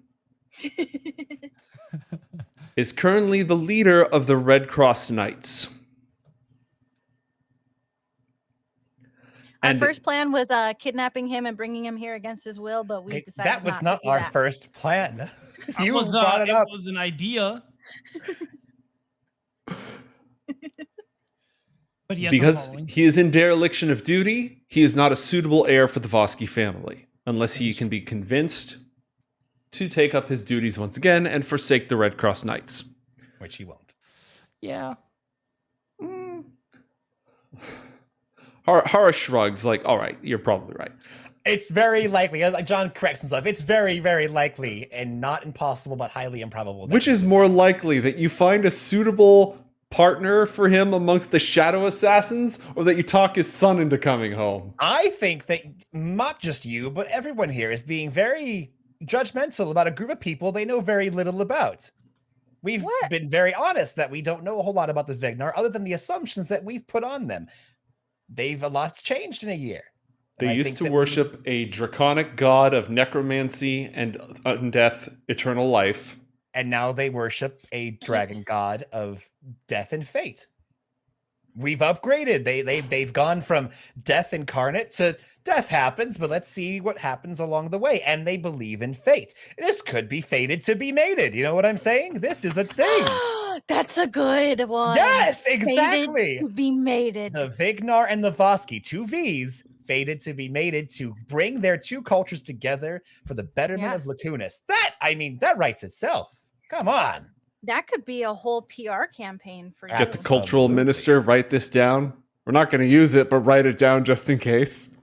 Is currently the leader of the Red Cross Knights. Our first plan was kidnapping him and bringing him here against his will, but we decided that was not not our first plan. You brought it up. It was an idea. But yes, because he is in dereliction of duty, he is not a suitable heir for the Voskii family, unless he can be convinced to take up his duties once again and forsake the Red Cross Knights. Which he won't. Yeah. Hara shrugs, like, all right, you're probably right. It's very likely, like John corrects himself, it's very, very likely and not impossible, but highly improbable. Which is more likely, that you find a suitable partner for him amongst the shadow assassins, or that you talk his son into coming home? I think that not just you, but everyone here is being very judgmental about a group of people they know very little about. We've been very honest that we don't know a whole lot about the Vignar, other than the assumptions that we've put on them. A lot's changed in a year. They used to worship a draconic god of necromancy and undeath eternal life. And now they worship a dragon god of death and fate. We've upgraded. They've gone from death incarnate to death happens, but let's see what happens along the way. And they believe in fate. This could be fated to be mated. You know what I'm saying? This is a thing. That's a good one. Yes, exactly. Fated to be mated. The Vignar and the Voskii, 2 Vs, fated to be mated to bring their 2 cultures together for the betterment of Lacunas. That writes itself. Come on. That could be a whole PR campaign for you. Get the cultural minister, write this down. We're not going to use it, but write it down just in case.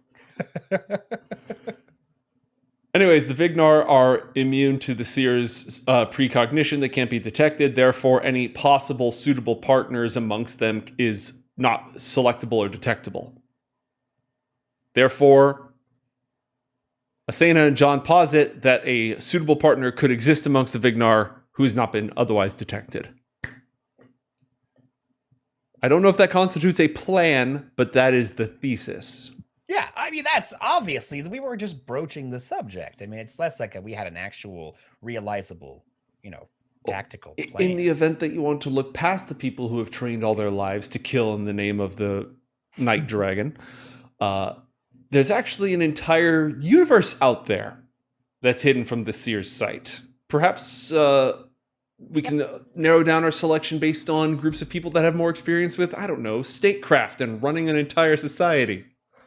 Anyways, the Vignar are immune to the Seers' precognition. They can't be detected. Therefore, any possible suitable partners amongst them is not selectable or detectable. Therefore, Asena and John posit that a suitable partner could exist amongst the Vignar who has not been otherwise detected. I don't know if that constitutes a plan, but that is the thesis. Yeah, I mean, that's obviously, we were just broaching the subject. I mean, it's less like we had an actual realizable, tactical plan. In the event that you want to look past the people who have trained all their lives to kill in the name of the Night Dragon, there's actually an entire universe out there that's hidden from the Seers site. Perhaps we can narrow down our selection based on groups of people that have more experience with, I don't know, statecraft and running an entire society.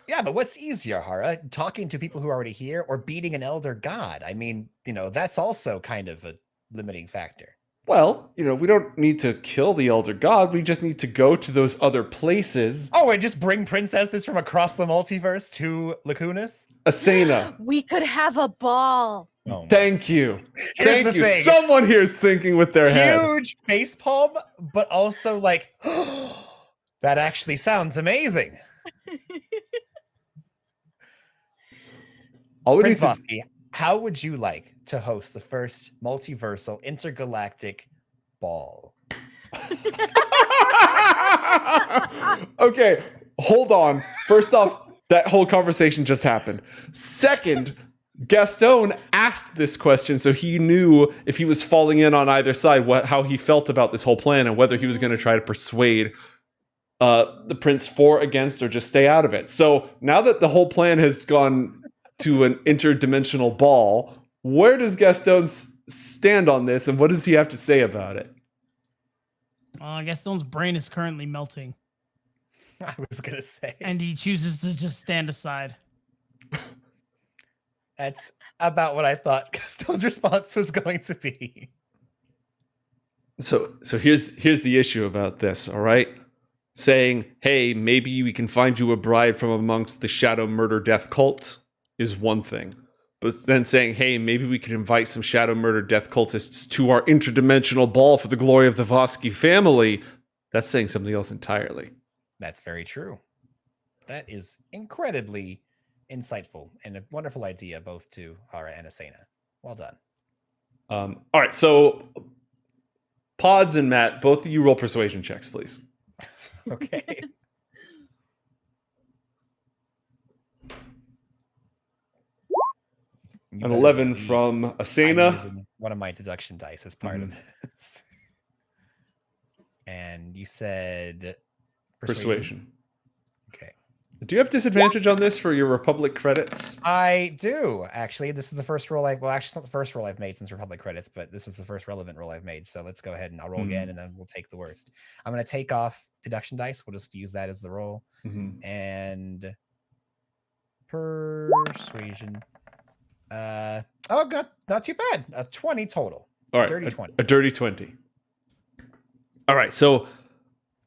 Yeah, but what's easier, Hara? Talking to people who are already here or beating an elder god? I mean, that's also kind of a limiting factor. Well, we don't need to kill the elder god. We just need to go to those other places. Oh, and just bring princesses from across the multiverse to Lacunas? Asena. We could have a ball. Oh, Thank you. Here's Thank the you. thing. Someone here is thinking with their head. Huge facepalm, but also like, that actually sounds amazing. Prince Voskii, how would you like to host the first multiversal intergalactic ball? Okay, hold on. First off, that whole conversation just happened. Second, Gastone asked this question so he knew if he was falling in on either side, how he felt about this whole plan and whether he was going to try to persuade the prince for, against, or just stay out of it. So now that the whole plan has gone to an interdimensional ball, where does Gastone stand on this, and what does he have to say about it? Gastone's brain is currently melting. I was going to say. And he chooses to just stand aside. That's about what I thought Gastone's response was going to be. So here's the issue about this, all right? Saying, hey, maybe we can find you a bride from amongst the shadow murder death cult is one thing. But then saying, hey, maybe we can invite some shadow murder death cultists to our interdimensional ball for the glory of the Voskii family, that's saying something else entirely. That's very true. That is incredibly insightful and a wonderful idea, both to Hara and Asena. Well done. All right, so Pods and Matt, both of you roll persuasion checks, please. Okay. An 11 from Asena. One of my deduction dice as part of this. And you said Persuasion. Okay. Do you have disadvantage on this for your Republic credits? I do, actually. This is the first roll actually, it's not the first roll I've made since Republic credits, but this is the first relevant roll I've made. So let's go ahead and I'll roll again, and then we'll take the worst. I'm going to take off deduction dice. We'll just use that as the roll. And persuasion. Not too bad. A 20 total. All right, dirty 20. A dirty 20. All right, so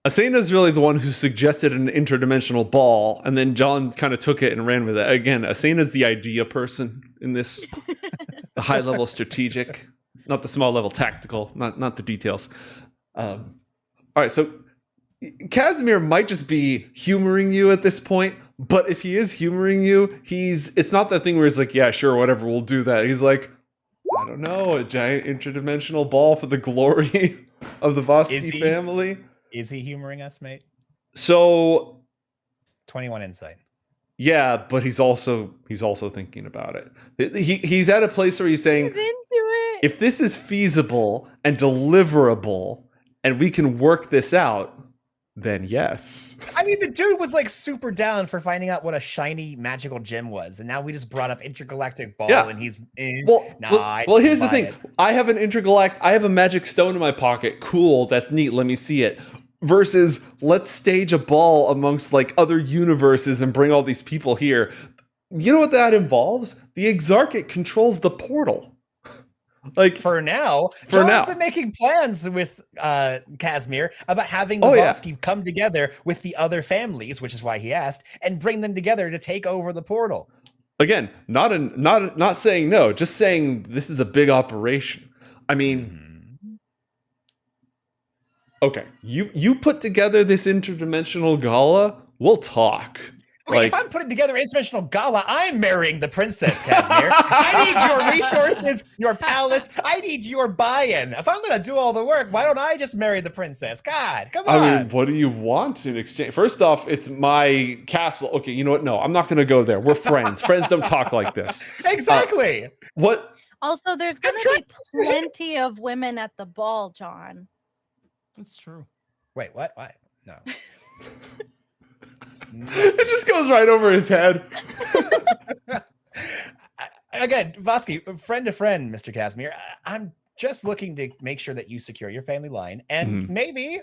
Asena is really the one who suggested an interdimensional ball, and then John kind of took it and ran with it. Again, Asena is the idea person in this, the high-level strategic, not the small-level tactical, not the details. All right, so Kazimiir might just be humoring you at this point, but if he is humoring you, it's not that thing where he's like, yeah, sure, whatever, we'll do that. He's like, I don't know, a giant interdimensional ball for the glory of the Voskii family. Is he humoring us, mate? So 21 insight. Yeah, but he's also thinking about it. He's at a place where he's saying, He's into it. If this is feasible and deliverable and we can work this out, then yes. I mean, the dude was like super down for finding out what a shiny magical gem was, and now we just brought up intergalactic ball, and he's in. Well, here's the thing. I have a magic stone in my pocket. Cool, that's neat. Let me see it. Versus, let's stage a ball amongst like other universes and bring all these people here. You know what that involves? The Exarchate controls the portal. Like for now, John's been making plans with Kazimiir about having the Voskii come together with the other families, which is why he asked, and bring them together to take over the portal. Again, not saying no, just saying this is a big operation. I mean, okay, you put together this interdimensional gala, we'll talk. Okay, if I'm putting together an interdimensional gala, I'm marrying the princess, Kazimiir. I need your resources, your palace. I need your buy-in. If I'm going to do all the work, why don't I just marry the princess? God, come on. I mean, what do you want in exchange? First off, it's my castle. Okay, you know what? No, I'm not going to go there. We're friends. Friends don't talk like this. Exactly. What Also, there's going to be plenty of women at the ball, John. That's true. Wait, what? Why? No. It just goes right over his head. Again, Voskii, friend to friend, Mr. Kazimiir. I'm just looking to make sure that you secure your family line, and maybe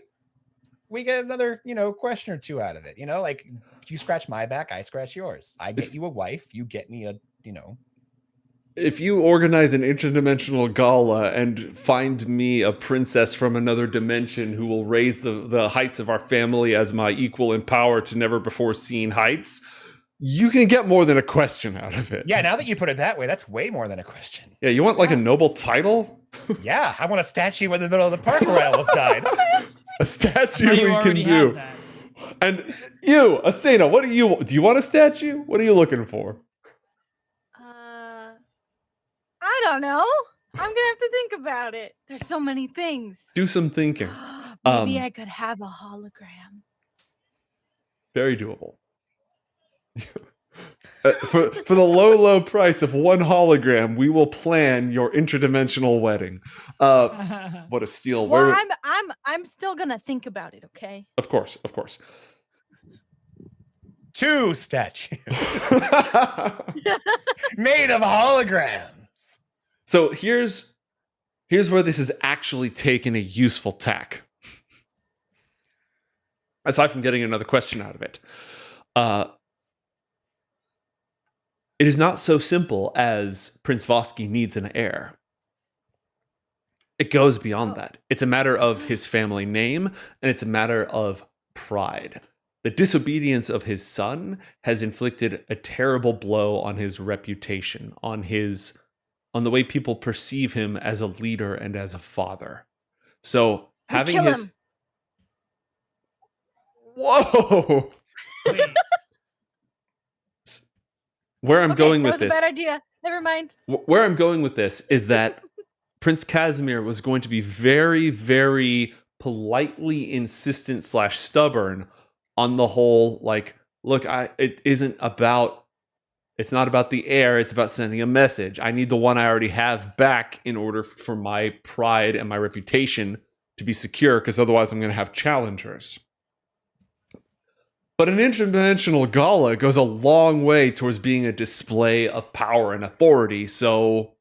we get another, question or two out of it. Like you scratch my back, I scratch yours. I get you a wife, you get me a, If you organize an interdimensional gala and find me a princess from another dimension who will raise the heights of our family as my equal in power to never before seen heights, you can get more than a question out of it. Yeah, now that you put it that way, that's way more than a question. Yeah, you want like a noble title? Yeah, I want a statue in the middle of the park where I almost died. A statue we can do. That. And you, Asena, do you want a statue? What are you looking for? I don't know. I'm gonna have to think about it. There's so many things. Do some thinking. Maybe I could have a hologram. Very doable. For the low price of one hologram, we will plan your interdimensional wedding. What a steal! Well, I'm still gonna think about it. Okay. Of course. 2 statues made of holograms. So here's where this is actually taken a useful tack. Aside from getting another question out of it. It is not so simple as Prince Voskii needs an heir. It goes beyond that. It's a matter of his family name, and it's a matter of pride. The disobedience of his son has inflicted a terrible blow on his reputation, on the way people perceive him as a leader and as a father. So having his... him. Whoa! Wait. Where I'm going with that was this... a bad idea. Never mind. Where I'm going with this is that Prince Kazimiir was going to be very, very politely insistent / stubborn on the whole, like, look, it's not about the heir, it's about sending a message. I need the one I already have back in order for my pride and my reputation to be secure, because otherwise I'm going to have challengers. But an interdimensional gala goes a long way towards being a display of power and authority, so...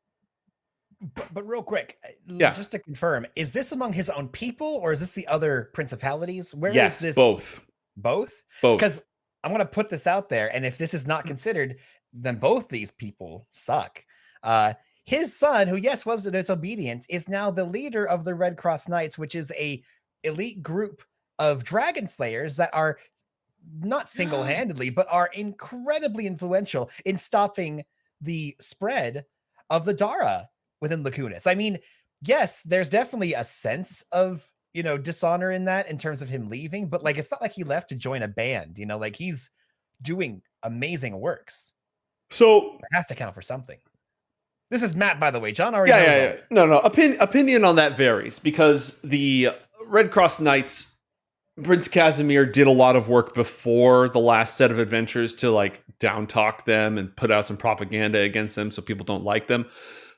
But real quick, Yeah. just to confirm, is this among his own people, or is this the other principalities? Where yes, is this? both. Both? Both. Because I'm going to put this out there, and if this is not considered, then both these people suck. His son, who, yes, was disobedient, is now the leader of the Red Cross Knights, which is a elite group of dragon slayers that are not single-handedly, but are incredibly influential in stopping the spread of the Dara within Lacunas. I mean, yes, there's definitely a sense of, dishonor in that in terms of him leaving, but like, it's not like he left to join a band, like he's doing amazing works. So... It has to count for something. This is Matt, by the way. John already knows all. No. Opinion on that varies, because the Red Cross Knights... Prince Kazimiir did a lot of work before the last set of adventures to like down talk them and put out some propaganda against them so people don't like them.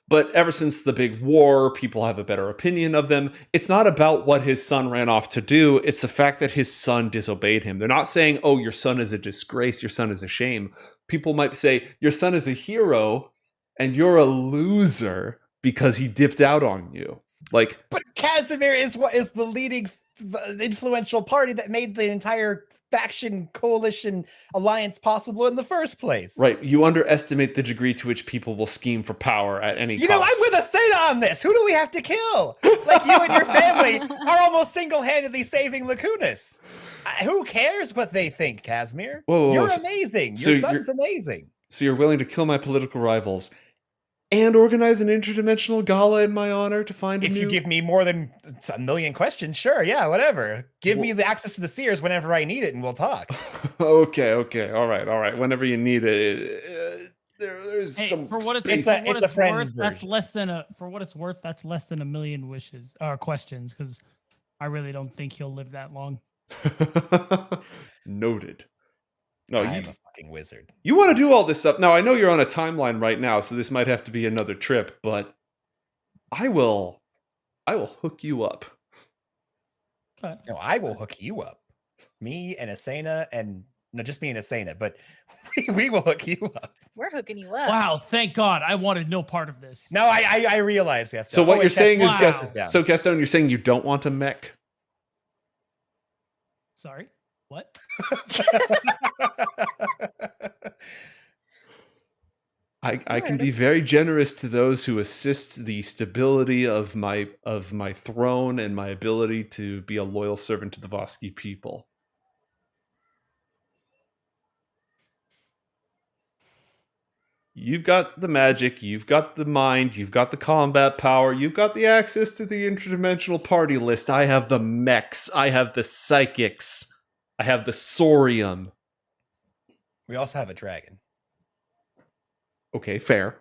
But ever since the big war, people have a better opinion of them. It's not about what his son ran off to do. It's the fact that his son disobeyed him. They're not saying, oh, your son is a disgrace, your son is a shame. People might say, your son is a hero and you're a loser because he dipped out on you. Like, but Kazimiir is the leading influential party that made the entire faction, coalition, alliance possible in the first place. Right. You underestimate the degree to which people will scheme for power at any cost. I'm with Asena on this. Who do we have to kill? Like, you and your family are almost single-handedly saving Lacunas. Who cares what they think, Kazimiir? Whoa, you're amazing. Your son's amazing. So you're willing to kill my political rivals and organize an interdimensional gala in my honor to find if you give me more than a million questions, sure, yeah, whatever. Give me the access to the Seers whenever I need it, and we'll talk. Okay, all right. Whenever you need it, there's some. For what it's worth, that's less than a million wishes or questions, because I really don't think he'll live that long. Noted. No, I'm a fucking wizard. you want to do all this stuff. Now, I know you're on a timeline right now, so this might have to be another trip, but I will hook you up. Okay. No, I will hook you up. Me and Asena, and no, just me and Asena, but we will hook you up. We're hooking you up. Wow, thank God. I wanted no part of this. No, I realize, Gastone. So what you're saying is, Wow. so Gastone, you're saying you don't want a mech? Sorry. What? I can be very generous to those who assist the stability of my throne and my ability to be a loyal servant to the Voskii people. You've got the magic, you've got the mind, you've got the combat power, you've got the access to the interdimensional party list. I have the mechs, I have the psychics, I have the sorium. We also have a dragon. Okay, fair.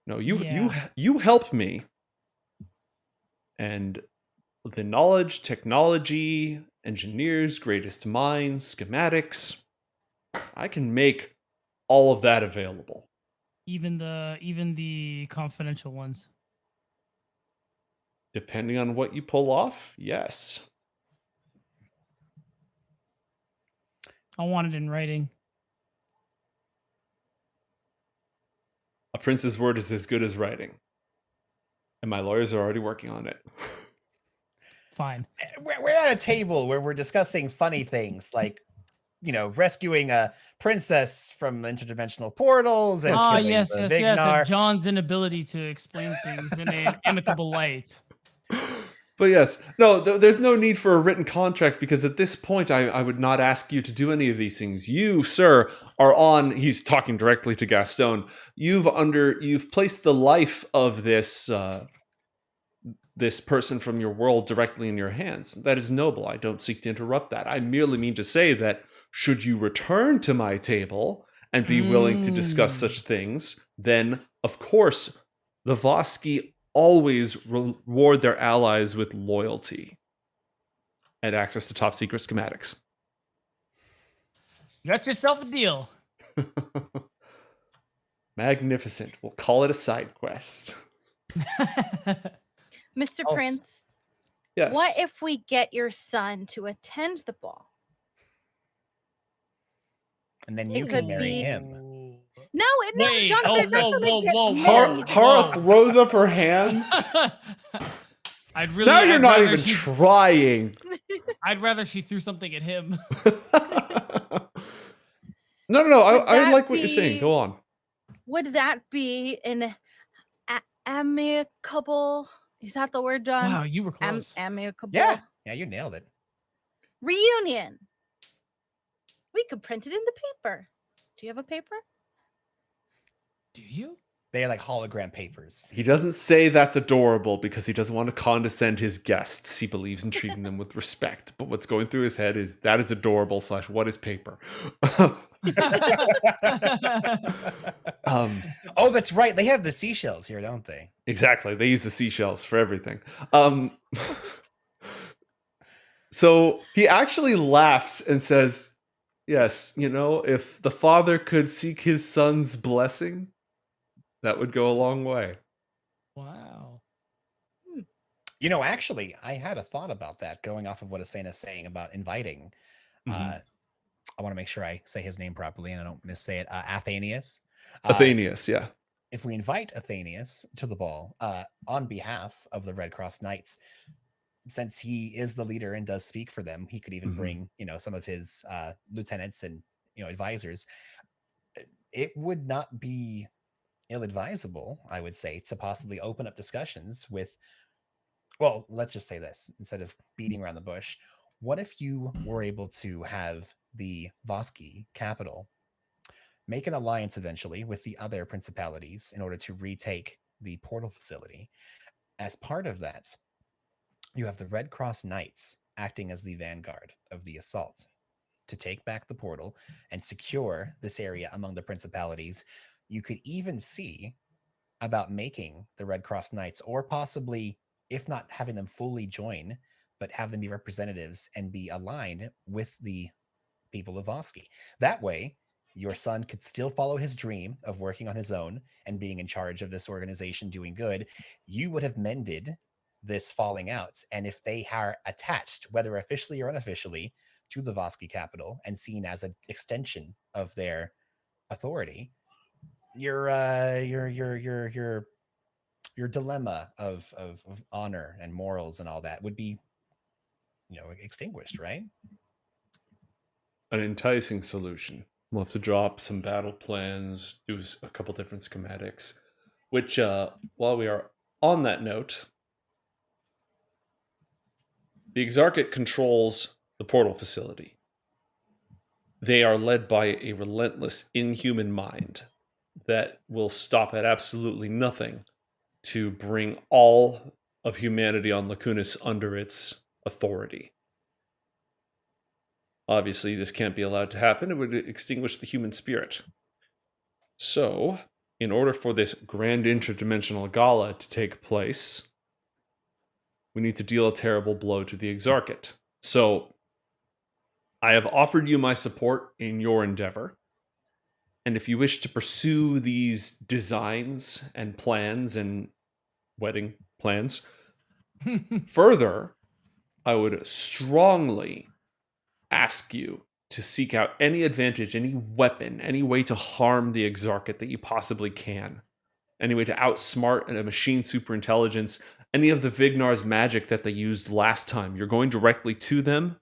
No, you help me. And the knowledge, technology, engineers, greatest minds, schematics, I can make all of that available. Even the confidential ones. Depending on what you pull off, yes. I want it in writing. A prince's word is as good as writing. And my lawyers are already working on it. Fine. We're at a table where we're discussing funny things like, rescuing a princess from interdimensional portals and killing yes, the yes, Vignar. and John's inability to explain things in an amicable light. But yes, no, there's no need for a written contract because at this point I would not ask you to do any of these things. You, sir, are on, he's talking directly to Gastone, you've placed the life of this this person from your world directly in your hands. That is noble. I don't seek to interrupt that. I merely mean to say that should you return to my table and be willing to discuss such things, then, of course, the Voskii always reward their allies with loyalty and access to top secret schematics. You got yourself a deal. Magnificent. We'll call it a side quest. Mr. Also- Prince, Yes. what if we get your son to attend the ball? And then It you could can marry be- him. No, no, Wait, John, oh, there's actually whoa, get whoa, married. Hara throws up her hands. I'd really. Now you're I'd not rather even she- trying. I'd rather she threw something at him. No. Would I that like what you're saying. be- Go on. Would that be an amicable? Is that the word, John? Wow, you were close. Amicable Yeah, you nailed it. reunion. We could print it in the paper. Do you have a paper? Do you? They are like hologram papers. He doesn't say that's adorable because he doesn't want to condescend his guests. He believes in treating them with respect. But what's going through his head is that is adorable / what is paper? Oh, that's right. They have the seashells here, don't they? Exactly. They use the seashells for everything. So he actually laughs and says, yes, if the father could seek his son's blessing, that would go a long way. Wow. Actually, I had a thought about that going off of what Asena's saying about inviting. Mhm. I want to make sure I say his name properly and I don't missay it. Athenius. Athenius, yeah. If we invite Athenius to the ball on behalf of the Red Cross Knights, since he is the leader and does speak for them, he could even Mhm. bring, some of his lieutenants and, advisors. It would not be ill-advisable, I would say, to possibly open up discussions with, well, let's just say this, instead of beating around the bush, what if you were able to have the Voskii capital make an alliance eventually with the other principalities in order to retake the portal facility? As part of that, you have the Red Cross Knights acting as the vanguard of the assault to take back the portal and secure this area among the principalities. You could even see about making the Red Cross Knights, or possibly, if not having them fully join but have them be representatives and be aligned with the people of Voskii. That way, your son could still follow his dream of working on his own and being in charge of this organization doing good. You would have mended this falling out. And if they are attached, whether officially or unofficially, to the Voskii capital and seen as an extension of their authority, your dilemma of honor and morals and all that would be, extinguished, right? An enticing solution. We'll have to drop some battle plans, do a couple different schematics, which, while we are on that note, the Exarchate controls the portal facility. They are led by a relentless, inhuman mind that will stop at absolutely nothing to bring all of humanity on Lacunas under its authority. Obviously, this can't be allowed to happen. It would extinguish the human spirit. So, in order for this grand interdimensional gala to take place, we need to deal a terrible blow to the Exarchate. So, I have offered you my support in your endeavor. And if you wish to pursue these designs and plans and wedding plans further, I would strongly ask you to seek out any advantage, any weapon, any way to harm the Exarchate that you possibly can. Any way to outsmart a machine superintelligence, any of the Vignar's magic that they used last time. You're going directly to them.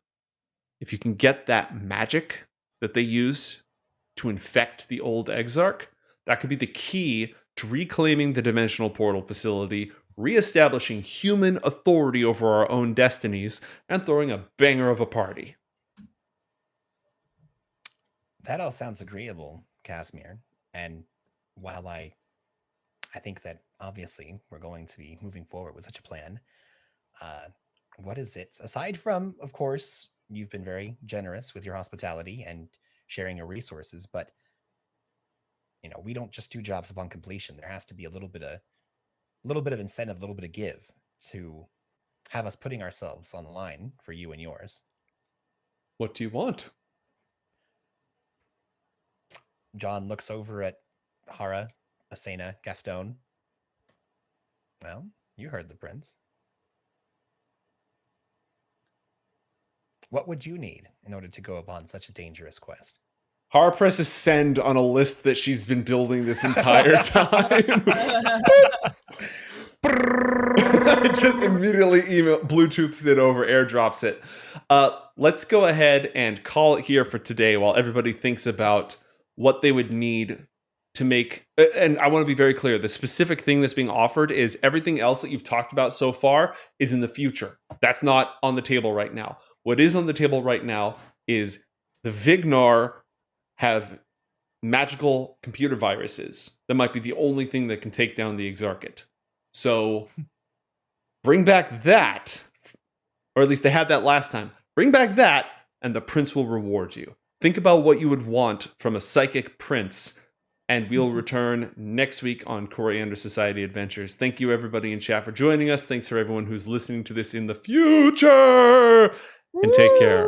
If you can get that magic that they used to infect the old Exarch, that could be the key to reclaiming the dimensional portal facility, reestablishing human authority over our own destinies, and throwing a banger of a party. That all sounds agreeable, Kazimiir. And while I think that obviously we're going to be moving forward with such a plan, what is it? Aside from, of course, you've been very generous with your hospitality and sharing your resources, but we don't just do jobs upon completion. There has to be a little bit of incentive, a little bit of give to have us putting ourselves on the line for you and yours. What do you want? John looks over at Hara, Asena, Gastone. Well, you heard the prince. What would you need in order to go upon such a dangerous quest? Hara presses send on a list that she's been building this entire time. Just immediately Bluetooths it over, airdrops it. Let's go ahead and call it here for today while everybody thinks about what they would need to make. And I want to be very clear. The specific thing that's being offered is everything else that you've talked about so far is in the future. That's not on the table right now. What is on the table right now is the Vignar have magical computer viruses. That might be the only thing that can take down the Exarchate. So bring back that, or at least they had that last time. Bring back that, and the prince will reward you. Think about what you would want from a psychic prince, and we'll return next week on Coriander Society Adventures. Thank you, everybody in chat, for joining us. Thanks for everyone who's listening to this in the future, and take care.